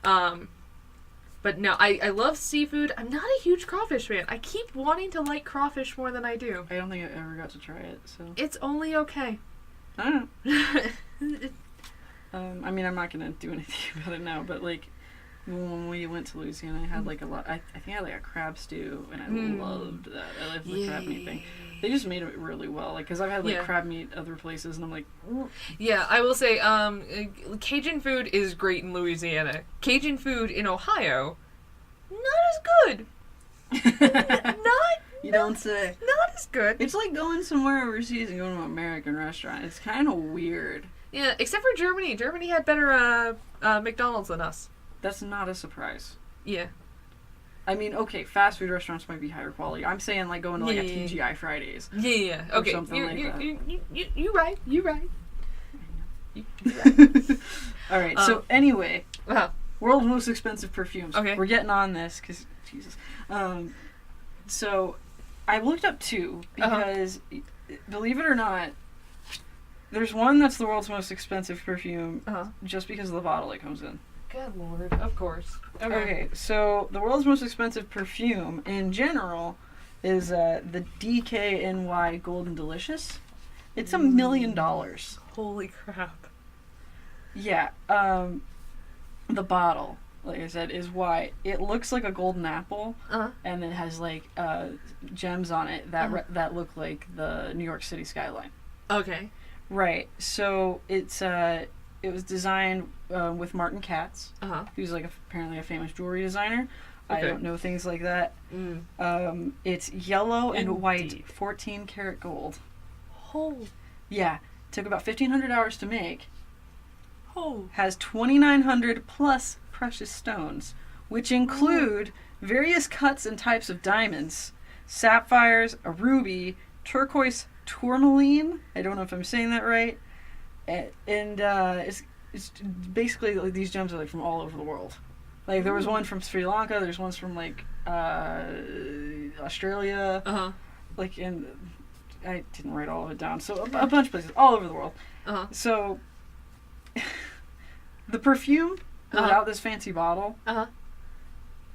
But no, I love seafood. I'm not a huge crawfish fan. I keep wanting to like crawfish more than I do. I don't think I ever got to try it, so. It's only okay. I don't know. I mean, I'm not gonna do anything about it now, but when we went to Louisiana, I had a lot. I think I had a crab stew, and I loved that. I loved the crab meat thing. They just made it really well, because I've had crab meat other places, and I'm like, ooh. Yeah, I will say, Cajun food is great in Louisiana. Cajun food in Ohio, not as good. You don't say. Not as good. It's like going somewhere overseas and going to an American restaurant. It's kind of weird. Yeah, except for Germany. Germany had better McDonald's than us. That's not a surprise. Yeah. I mean, okay, fast food restaurants might be higher quality. I'm saying going to a TGI Fridays. Yeah. Okay. Something that. You're right. You're right. All right. So anyway, world's most expensive perfumes. Okay. We're getting on this because Jesus. So I looked up two because, believe it or not, there's one that's the world's most expensive perfume just because of the bottle it comes in. Good Lord, of course. Okay, so the world's most expensive perfume in general is the DKNY Golden Delicious. It's $1 million. Holy crap. Yeah, the bottle, like I said, is white. It looks like a golden apple, and it has gems on it that look like the New York City skyline. Okay. Right. So it was designed with Martin Katz, who's apparently a famous jewelry designer. Okay. I don't know things like that. It's yellow and white, 14 karat gold. Oh. Yeah. Took about 1,500 hours to make. Oh. Has 2,900 plus precious stones, which include various cuts and types of diamonds, sapphires, a ruby, turquoise tourmaline. I don't know if I'm saying that right. And it's basically these gems are from all over the world. There was one from Sri Lanka. There's ones from Australia. And I didn't write all of it down. So a bunch of places all over the world. So the perfume without this fancy bottle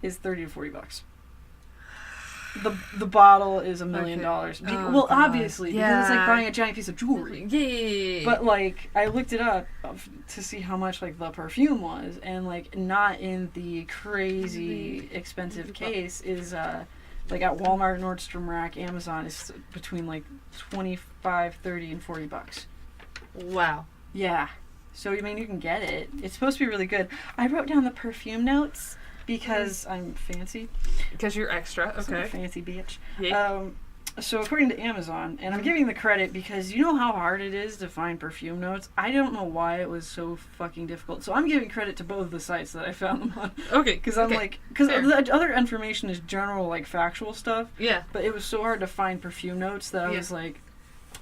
is $30 to $40. The bottle is $1 million. Well, obviously, because it's buying a giant piece of jewelry. Yeah. But I looked it up to see how much the perfume was, and not in the crazy expensive case is at Walmart, Nordstrom Rack, Amazon is between $25, $30, and $40. Wow. Yeah. So I mean, you can get it. It's supposed to be really good. I wrote down the perfume notes. Because I'm fancy. Because you're extra, okay. I'm a fancy bitch. Yeah. So according to Amazon, and I'm giving the credit because you know how hard it is to find perfume notes? I don't know why it was so fucking difficult. So I'm giving credit to both the sites that I found them on. Okay. Because I'm because the other information is general, like, factual stuff. Yeah. But it was so hard to find perfume notes that I was like,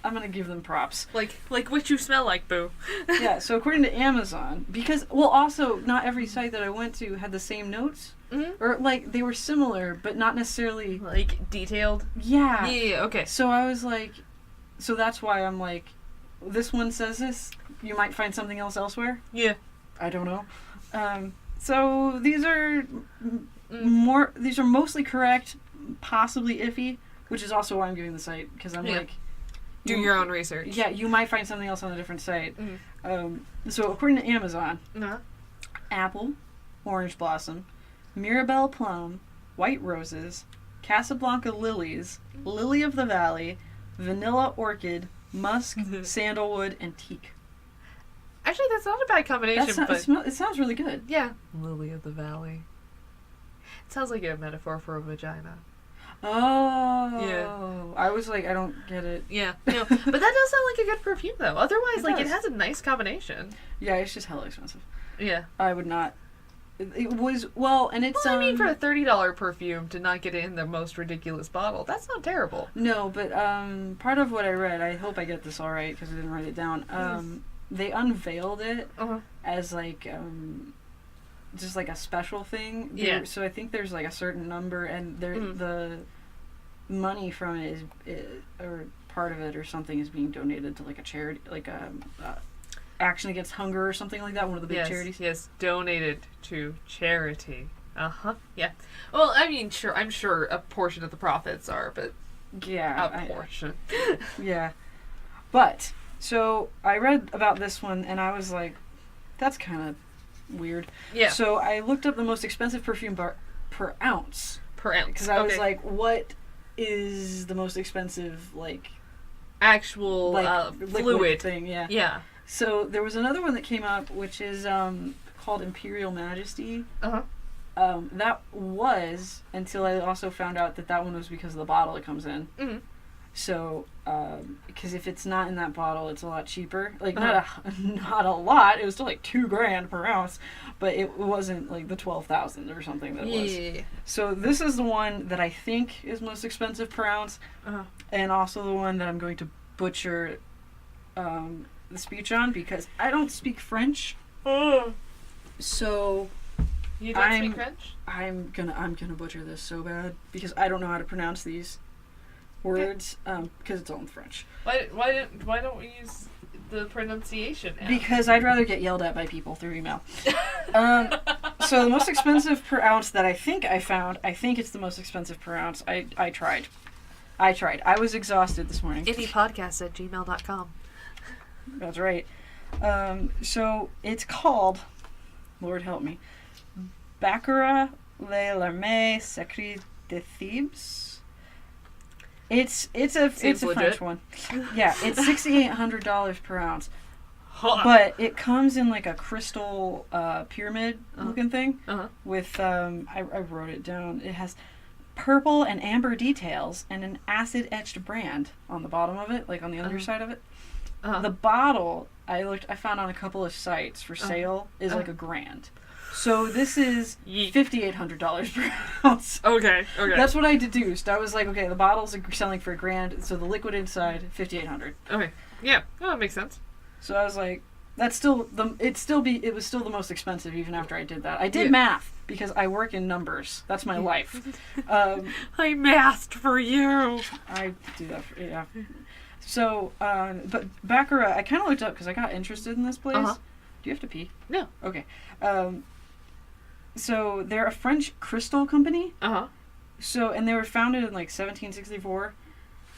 I'm going to give them props. Like what you smell like, boo. Yeah, so according to Amazon, because, well, also, not every site that I went to had the same notes. Mm-hmm. Or, like, they were similar, but not necessarily... Like, detailed? Yeah. Yeah, okay. So I was like... So that's why I'm like, this one says this. You might find something else elsewhere. Yeah. I don't know. So these are these are mostly correct, possibly iffy, which is also why I'm giving the site, because I'm like... Do your own research. Yeah, you might find something else on a different site. So according to Amazon, apple, orange blossom, Mirabelle plum, white roses, Casablanca lilies, lily of the valley, vanilla orchid, musk, sandalwood, and teak. Actually, that's not a bad combination. It sounds really good. Yeah. Lily of the valley. It sounds like a metaphor for a vagina. Oh. Yeah. I was like, I don't get it. Yeah. No, but that does sound like a good perfume, though. Otherwise, it has a nice combination. Yeah, it's just hella expensive. Yeah. I would not... It was, well, and it's... Well, I mean, for a $30 perfume to not get it in the most ridiculous bottle, that's not terrible. No, but part of what I read, I hope I get this all right because I didn't write it down, they unveiled it as, like, just, like, a special thing. So I think there's, like, a certain number, and the money from it is, or part of it or something is being donated to, like, a charity, like, Action Against Hunger or something like that, one of the big charities. Yes, donated to charity. Yeah. Well, I mean, I'm sure a portion of the profits are, but a portion. Yeah. But, so, I read about this one, and I was like, that's kind of weird. Yeah. So, I looked up the most expensive perfume per ounce. Per ounce. Because I was like, what is the most expensive, like... Actual, fluid thing, yeah. Yeah. So there was another one that came up, which is called Imperial Majesty. That was until I also found out that one was because of the bottle it comes in. Mm-hmm. So, because if it's not in that bottle, it's a lot cheaper. Like not a lot. It was still like $2,000 per ounce, but it wasn't like the 12,000 or something that it was. Yeah. So this is the one that I think is most expensive per ounce, and also the one that I'm going to butcher. The speech on because I don't speak French. So you don't speak French? I'm gonna butcher this so bad because I don't know how to pronounce these words because it's all in French. Why don't we use the pronunciation app? Because I'd rather get yelled at by people through email. So the most expensive per ounce that I think I found, I think it's the most expensive per ounce. I tried. I was exhausted this morning. ihnipodcast@gmail.com. That's right. So it's called, Lord help me, Baccarat Le Larme Secret de Thebes. It's a French one. Yeah, it's $6,800 per ounce. But it comes in like a crystal pyramid looking thing with I wrote it down. It has purple and amber details and an acid etched brand on the bottom of it, like on the underside of it. The bottle I found on a couple of sites for sale is like $1,000. So this is $5,800 per ounce. Okay. That's what I deduced. I was like, okay, the bottles are selling for $1,000, so the liquid inside $5,800. Okay. Yeah. Oh, that makes sense. So I was like, it was still the most expensive even after I did that. I did math because I work in numbers. That's my life. I mathed for you. I do that yeah. So, but Baccarat, I kind of looked up because I got interested in this place. Do you have to pee? No. Okay. So they're a French crystal company. So, and they were founded in like 1764.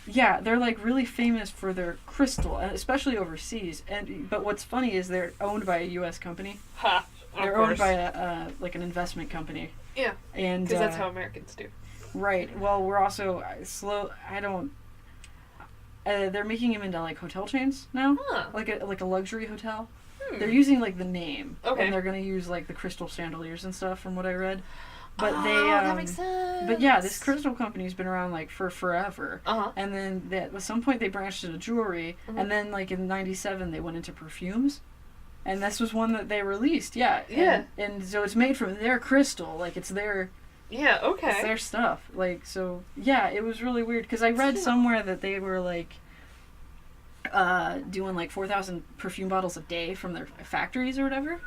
Yeah, they're like really famous for their crystal, and especially overseas. But what's funny is they're owned by a U.S. company. They're owned by a like an investment company. Yeah. And because that's how Americans do. Right. Well, we're also they're making them into like hotel chains now, like a luxury hotel. They're using like the name, and they're gonna use like the crystal chandeliers and stuff, from what I read. But that makes sense. But yeah, this crystal company's been around like for forever. Uh-huh. And then at some point they branched into jewelry, and then like in '97 they went into perfumes. And this was one that they released, yeah. Yeah. And so it's made from their crystal, like it's their... Yeah, okay. It's their stuff. Like, so, yeah, it was really weird. Because I read somewhere that they were, like, doing, like, 4,000 perfume bottles a day from their factories or whatever.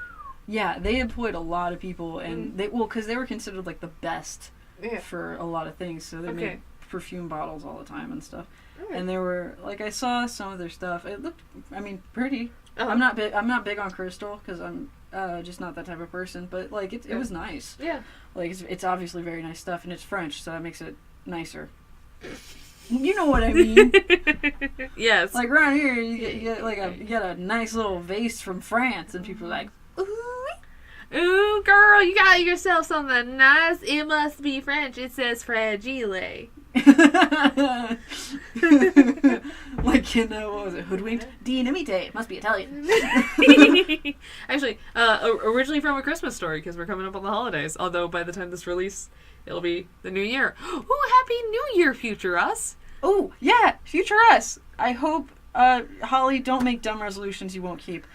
Yeah, they employed a lot of people. And because they were considered, like, the best for a lot of things. So they made perfume bottles all the time and stuff. Okay. And there were, like, I saw some of their stuff. It looked, I mean, pretty. Uh-huh. I'm not big on crystal because I'm just not that type of person. But like it was nice. Yeah. Like it's obviously very nice stuff, and it's French, so that makes it nicer. You know what I mean? Yes. Like around here, you get a nice little vase from France, and people are like, ooh, girl, you got yourself something nice. It must be French. It says fragile. Like in what was it, Hoodwinked? Dinamite. Must be Italian. Actually, originally from A Christmas Story, because we're coming up on the holidays. Although by the time this release, it'll be the new year. Oh, happy New Year, future us! Oh yeah, future us. I hope Holly, don't make dumb resolutions you won't keep.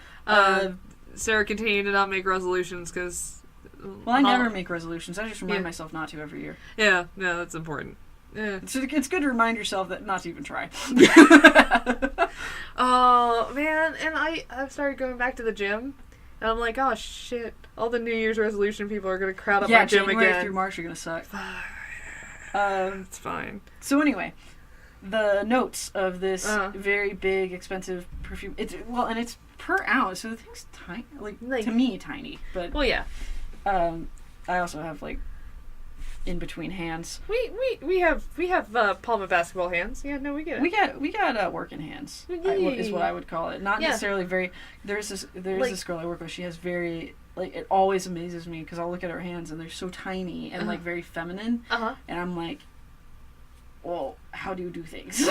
Sarah, continue to not make resolutions because. Well, I never make resolutions. I just remind myself not to every year. Yeah, no, that's important. Yeah. So it's good to remind yourself that not to even try. Oh, man. And I've started going back to the gym. And I'm like, oh, shit. All the New Year's resolution people are going to crowd up my gym January again. Through March are going to suck. It's fine. So anyway, the notes of this very big, expensive perfume. It's per ounce. So the thing's tiny. Like to me, tiny. But well, yeah. I also have, like, in between hands. We have palm of basketball hands. Yeah, no, we get it. We got working hands. Is what I would call it. Not necessarily very. There's this girl I work with. She has very, like, it always amazes me because I'll look at her hands and they're so tiny and like very feminine. And I'm like, well, how do you do things?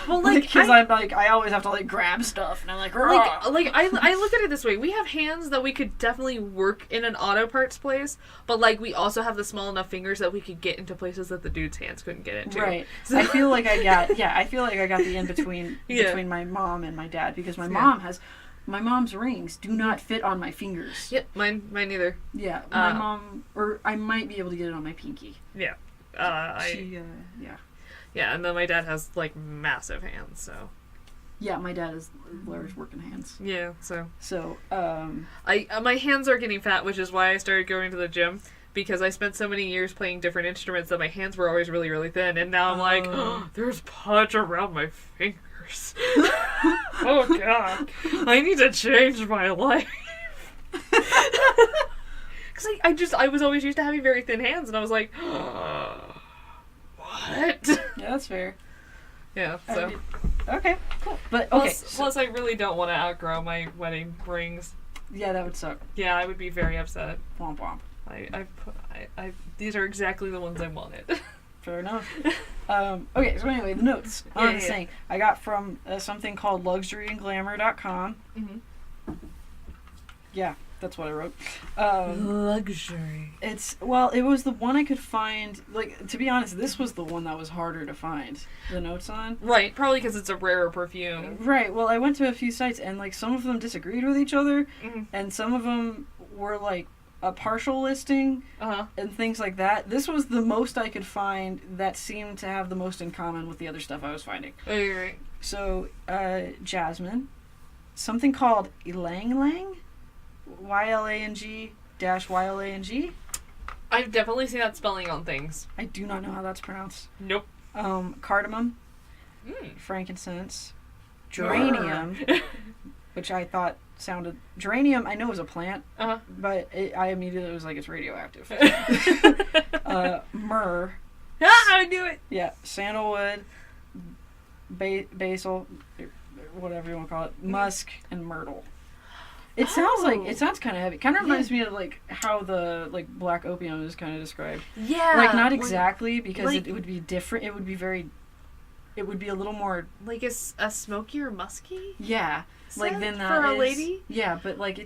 Well, like, because I'm like, I always have to like grab stuff, and I'm like, I look at it this way: we have hands that we could definitely work in an auto parts place, but like we also have the small enough fingers that we could get into places that the dude's hands couldn't get into. Right. So, I feel like I got the in between between my mom and my dad because my mom's rings do not fit on my fingers. Yep, mine neither. Yeah, my mom, or I might be able to get it on my pinky. Yeah. Yeah, and then my dad has, like, massive hands, so... Yeah, my dad has large working hands. Yeah, so... my hands are getting fat, which is why I started going to the gym, because I spent so many years playing different instruments that my hands were always really, really thin, and now I'm like, there's pudge around my fingers. Oh, God. I need to change my life. Because I was always used to having very thin hands, and I was like... What? Yeah, that's fair. Yeah, so. Okay, cool. But, okay. Plus, I really don't want to outgrow my wedding rings. Yeah, that would suck. Yeah, I would be very upset. Womp womp. These are exactly the ones I wanted. Fair enough. Okay, so anyway, the notes on this thing I got from something called luxuryandglamour.com. Mm-hmm. Yeah. That's what I wrote. Luxury. It was the one I could find. Like, to be honest, this was the one that was harder to find the notes on. Right, probably because it's a rarer perfume. Right. Well, I went to a few sites and like some of them disagreed with each other, and some of them were like a partial listing and things like that. This was the most I could find that seemed to have the most in common with the other stuff I was finding. Oh, you're right. So, Jasmine, something called Ylang Lang. YLANG-YLANG. I've definitely seen that spelling on things. I do not know how that's pronounced. Nope. Cardamom, frankincense, geranium, which I thought sounded... Geranium, I know is a plant, but I immediately was like, it's radioactive. Myrrh. I knew it! Yeah, sandalwood, basil, whatever you want to call it, musk, and myrtle. It sounds kind of heavy. Kind of reminds me of like how the like black opium is kind of described. Yeah. Like not exactly because it would be different. It would be a little more like a smokier musky. Yeah. Like than that for a lady. Yeah, but like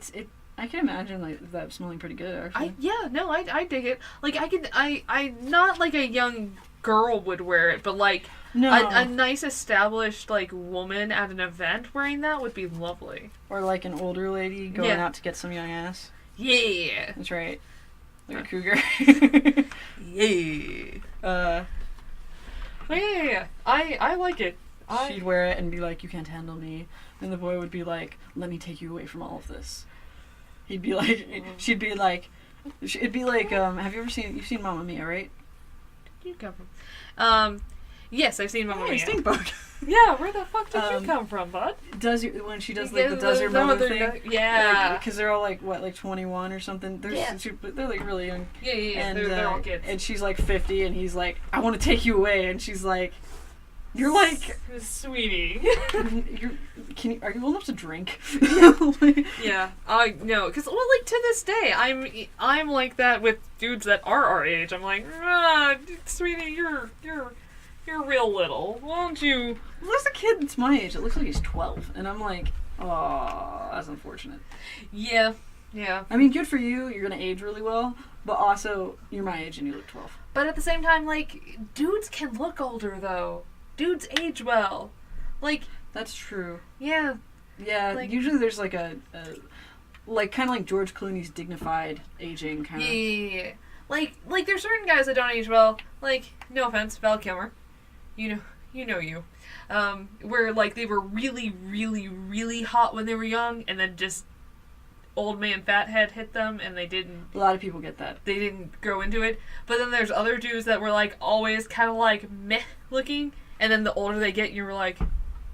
I can imagine like that smelling pretty good, actually. I dig it. Like I not like a young girl would wear it, but like a nice established like woman at an event wearing that would be lovely. Or like an older lady going out to get some young ass. Yeah. That's right. Like a cougar. Yeah. Yeah. I like it. She'd wear it and be like, "You can't handle me," and the boy would be like, "Let me take you away from all of this." He'd be like, she'd be like, it'd be like, have you ever you've seen Mamma Mia, right? Where did you come from? Yes, I've seen Mamma Mia. Stink bug. Yeah, where the fuck did you come from, bud? When she does like the does your mother thing? Yeah. Because they're all like, what, like 21 or something? They're like really young. Yeah. And, they're all kids. And she's like 50 and he's like, "I want to take you away," and she's like, "You're like, sweetie, are you old enough to drink?" Yeah, I know, because like to this day, I'm like that with dudes that are our age. I'm like, sweetie, you're real little. Why don't you? There's a kid that's my age. It looks like he's 12, and I'm like, oh, that's unfortunate. Yeah. I mean, good for you. You're gonna age really well, but also you're my age and you look 12. But at the same time, like, dudes can look older though. Dudes age well. Like, that's true. Yeah. Yeah. Like, usually there's like a like kind of like George Clooney's dignified aging kind of. Yeah. Like there's certain guys that don't age well. Like, no offense, Val Kilmer. You know. Where like they were really, really, really hot when they were young, and then just old man fathead hit them, and they didn't. A lot of people get that. They didn't grow into it. But then there's other dudes that were like always kind of like meh looking, and then the older they get, you're like,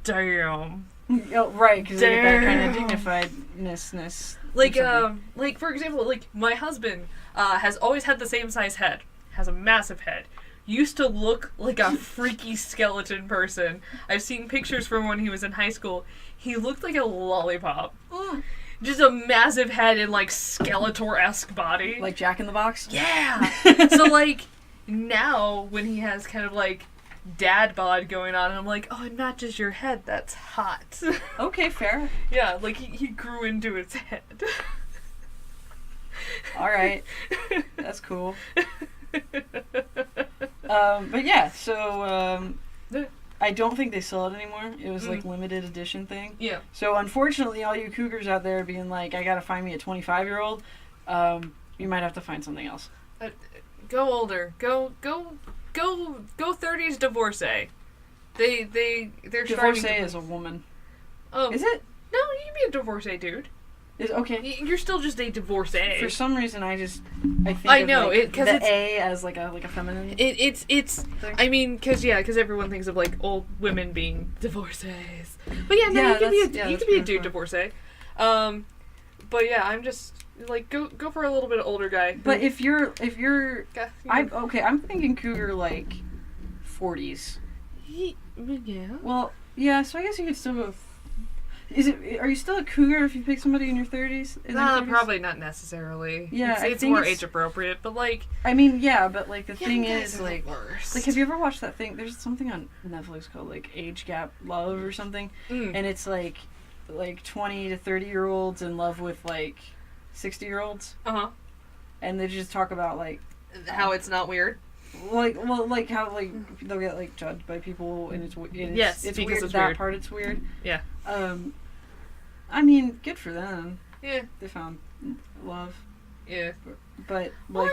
damn. Oh, right, because they get that kind of dignifiedness. Like for example, like my husband has always had the same size head, has a massive head. Used to look like a freaky skeleton person. I've seen pictures from when he was in high school. He looked like a lollipop. Just a massive head and like Skeletor-esque body. Like Jack in the Box? Yeah! So like, now when he has kind of like dad bod going on, and I'm like, oh, not just your head, that's hot. Okay, fair. Yeah, like he grew into his head. Alright. That's cool. But yeah, so I don't think they sell it anymore. It was like limited edition thing. Yeah. So unfortunately, all you cougars out there being like, I gotta find me a 25-year-old, you might have to find something else. Go older. Go 30s divorcee. They're divorcee is a woman. Oh. Is it? No, you can be a divorcee dude. Okay. You're still just a divorcee. For some reason, I think know of, like, because the it's A as like a feminine. It's thing. I mean, because everyone thinks of like old women being divorcees. But yeah, no, you can be a dude divorcee. But yeah, I'm just like go for a little bit older guy. But if you're I'm thinking cougar like 40s. Yeah. Well, yeah. So I guess you could still go. Are you still a cougar if you pick somebody in your 30s? Probably not necessarily. Yeah, it's more age appropriate, but like. I mean, yeah, but like the thing is, like, worst. like, have you ever watched that thing? There's something on Netflix called like Age Gap Love or something, and it's like 20 to 30-year-olds in love with like 60-year-olds. And they just talk about like how it's not weird. Like how like they'll get like judged by people, and it's because weird. It's that weird. Part it's weird. Yeah. I mean, good for them. Yeah. They found love. Yeah. But like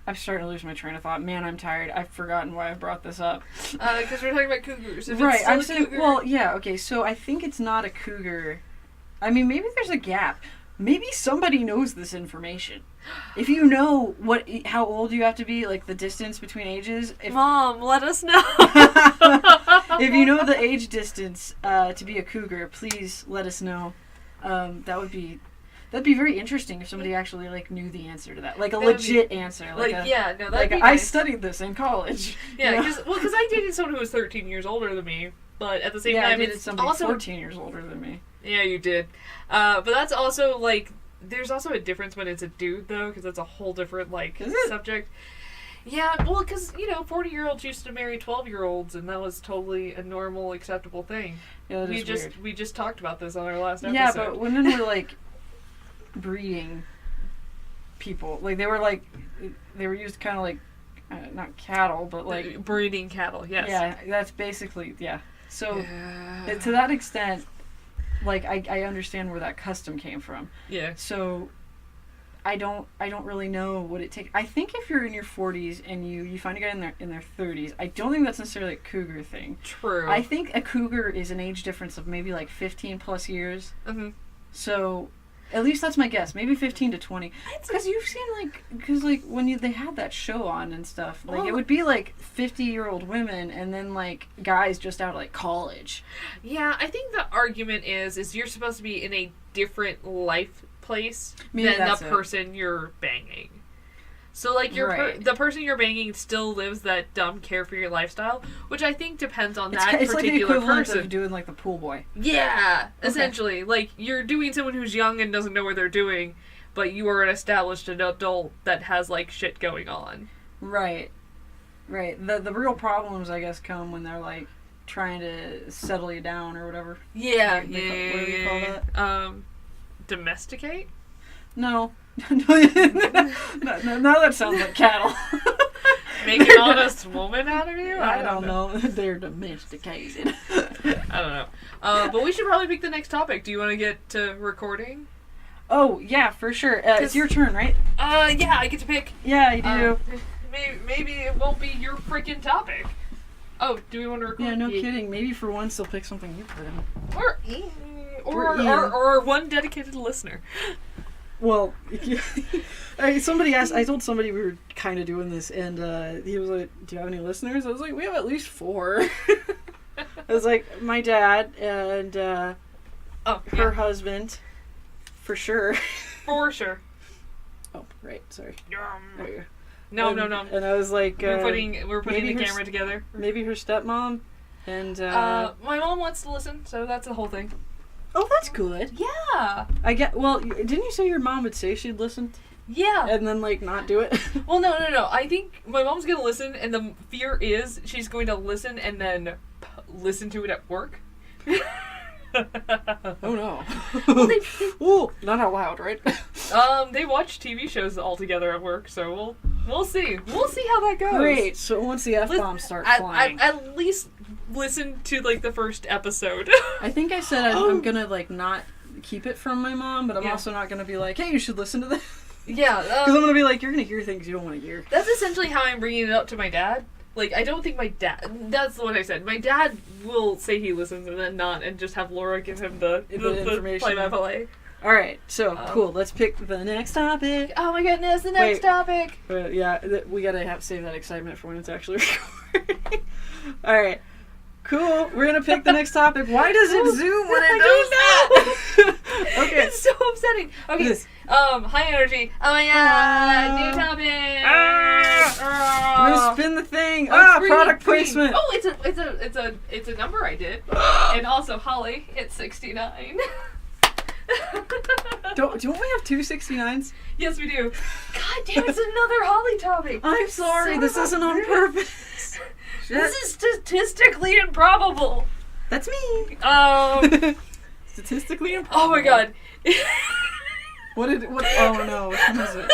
I'm starting to lose my train of thought. Man, I'm tired. I've forgotten why I brought this up. Because we're talking about cougars. Right. I'm saying. Well, yeah. Okay. So I think it's not a cougar. I mean, maybe there's a gap. Maybe somebody knows this information. If you know how old you have to be, like the distance between ages. Mom, let us know. If you know the age distance to be a cougar, please let us know. That'd be very interesting if somebody actually like knew the answer to that, like a legit answer. That'd be nice. I studied this in college. Yeah, because I dated someone who was 13 years older than me, but at the same time, I dated somebody also 14 years older than me. Yeah, you did. But that's also, like, there's also a difference when it's a dude, though, because that's a whole different, like, subject. Yeah, well, because, 40-year-olds used to marry 12-year-olds, and that was totally a normal, acceptable thing. Yeah, that is weird. We just talked about this on our last episode. Yeah, but women were, like, breeding people. Like, they were used kind of like, not cattle, but, like... Breeding cattle, yes. Yeah, that's basically, yeah. So, to that extent, like, I understand where that custom came from. Yeah. So... I don't really know what it takes. I think if you're in your 40s and you find a guy in their 30s, I don't think that's necessarily a cougar thing. True. I think a cougar is an age difference of maybe like 15 plus years. Mm-hmm. So, at least that's my guess. Maybe 15 to 20. Because you've seen when they had that show on and stuff, it would be like 50-year-old women and then like guys just out of like college. Yeah, I think the argument is you're supposed to be in a different life place Maybe than that's the person you're banging. So, like, the person you're banging still lives that dumb carefree lifestyle, which I think depends on that it's particular like the equivalent person. of doing, like, the pool boy. Yeah, okay. Essentially. Like, you're doing someone who's young and doesn't know what they're doing, but you are an established adult that has, like, shit going on. Right. Right. The real problems, I guess, come when they're, like, trying to settle you down or whatever. Yeah. What do you call that? Domesticate? No. No, that sounds like cattle. Make an honest woman out of you? I don't know. They're domesticated. I don't know. But we should probably pick the next topic. Do you want to get to recording? Oh, yeah, for sure. It's your turn, right? Yeah, I get to pick. Yeah, you do. Maybe it won't be your freaking topic. Oh, do we want to record? Yeah, no kidding. Maybe for once they'll pick something you put in. Or one dedicated listener. Well, somebody asked. I told somebody we were kind of doing this, and he was like, "Do you have any listeners?" I was like, "We have at least 4." I was like, my dad and her husband, for sure. For sure. Oh, right. Sorry. There you go. No. And I was like, we're putting the camera together. Maybe her stepmom, and my mom wants to listen, so that's the whole thing. Oh, that's good. Yeah. Well, didn't you say your mom would say she'd listen? Yeah. And then, like, not do it? Well, no. I think my mom's going to listen, and the fear is she's going to listen and then listen to it at work. Oh, no. Ooh, not out loud, right? They watch TV shows all together at work, so we'll see. We'll see how that goes. Great. So once the F-bombs start flying. At least listen to, like, the first episode. I think I said I'm gonna, like, not keep it from my mom, but I'm also not gonna be like, hey, you should listen to this. Yeah. Because I'm gonna be like, you're gonna hear things you don't want to hear. That's essentially how I'm bringing it up to my dad. Like, I don't think my dad... That's what I said. My dad will say he listens and then not, and just have Laura give him the information. play-by-play. Alright, so, cool. Let's pick the next topic. Oh my goodness, the next topic! Yeah, we gotta save that excitement for when it's actually recording. Alright. Cool. We're gonna pick the next topic. Why does it zoom when it does that? Okay. It's so upsetting. Okay. High energy. Oh my god. New topic. I'm gonna spin the thing. Product placement. Oh, it's a number I did. And also Hally, it's 69. Don't we have 2 69s? Yes, we do. God damn, it's another Hally topic. I'm sorry, this isn't on purpose. This is statistically improbable. That's me. Statistically improbable. Oh my god. What? Oh no, which one is it?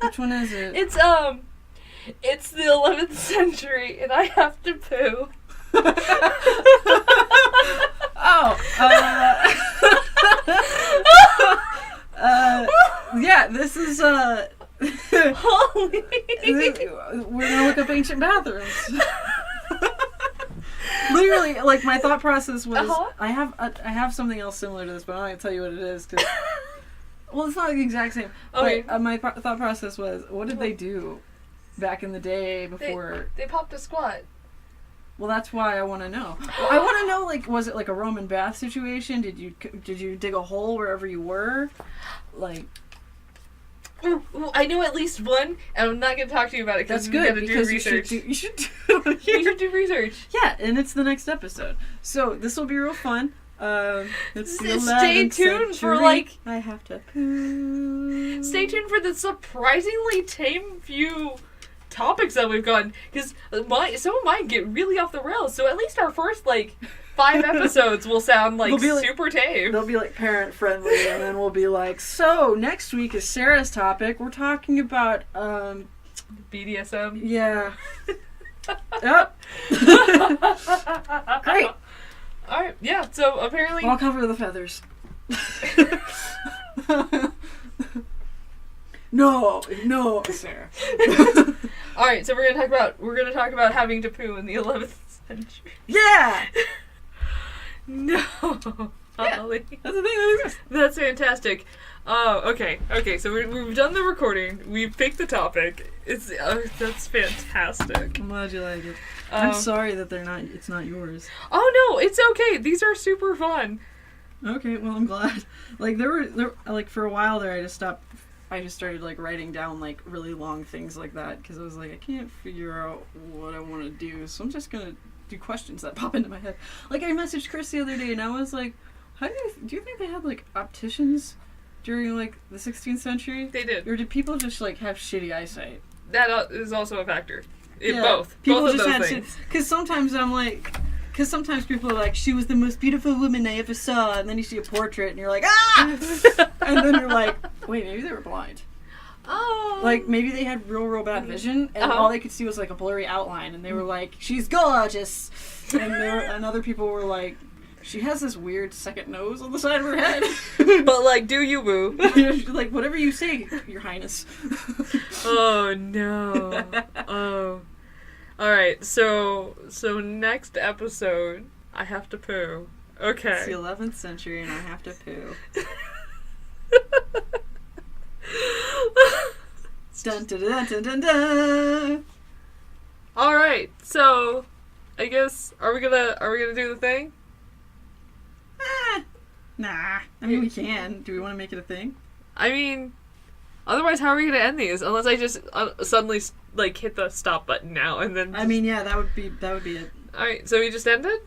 Which one is it? It's the 11th century, and I have to poo. Yeah, this is Holy. we're gonna look up ancient bathrooms. Literally, like, my thought process was, I have something else similar to this, but I'm not gonna tell you what it is, cause, well, it's not the exact same. Okay. But my thought process was, what did they do back in the day before? They popped a squat. Well, that's why I want to know. I want to know, like, was it like a Roman bath situation? Did you dig a hole wherever you were? Like... Ooh, I know at least one, and I'm not going to talk to you about it because we got to do research. You should do research. Yeah, and it's the next episode. So, this will be real fun. It's the Stay tuned for, like... I have to poo. Stay tuned for the surprisingly tame few topics that we've gotten, because some of mine get really off the rails, so at least our first, 5 episodes will sound, super tame. They'll be, parent-friendly, and then we'll be like, so, next week is Sarah's topic. We're talking about, BDSM? Yeah. Yep. Great. Alright, yeah, so apparently... I'll cover the feathers. No, Sarah. Alright, so we're gonna talk about having to poo in the 11th century. Yeah! No. Hally. Yeah, that's the thing that exists. That's fantastic. Okay, so we've done the recording. We've picked the topic. That's fantastic. I'm glad you like it. I'm sorry that it's not yours. Oh no, it's okay. These are super fun. Okay, well I'm glad. For a while there, I just started writing down really long things like that because I was I can't figure out what I want to do, so I'm just gonna do questions that pop into my head. I messaged Chris the other day and I was like, "How do you think they had opticians during the 16th century?" They did. Or did people just have shitty eyesight? That is also a factor. Both People of just those things. Because sometimes because sometimes people are like, she was the most beautiful woman I ever saw, and then you see a portrait and you're like, ah! And then you're like, wait, maybe they were blind. Oh. Maybe they had real bad vision, and all they could see was a blurry outline, and they were like, she's gorgeous! And other people were like, she has this weird second nose on the side of her head. But do you, boo? Whatever you say, Your Highness. Oh no. Oh. Alright, so next episode, I have to poo. Okay. It's the 11th century and I have to poo. Dun dun dun dun dun dun. Alright, so I guess are we gonna do the thing? Nah. I mean we can. Do we want to make it a thing? I mean, otherwise how are we gonna end these? Unless I just suddenly hit the stop button now and then I mean, yeah, that would be it. Alright, so we just ended?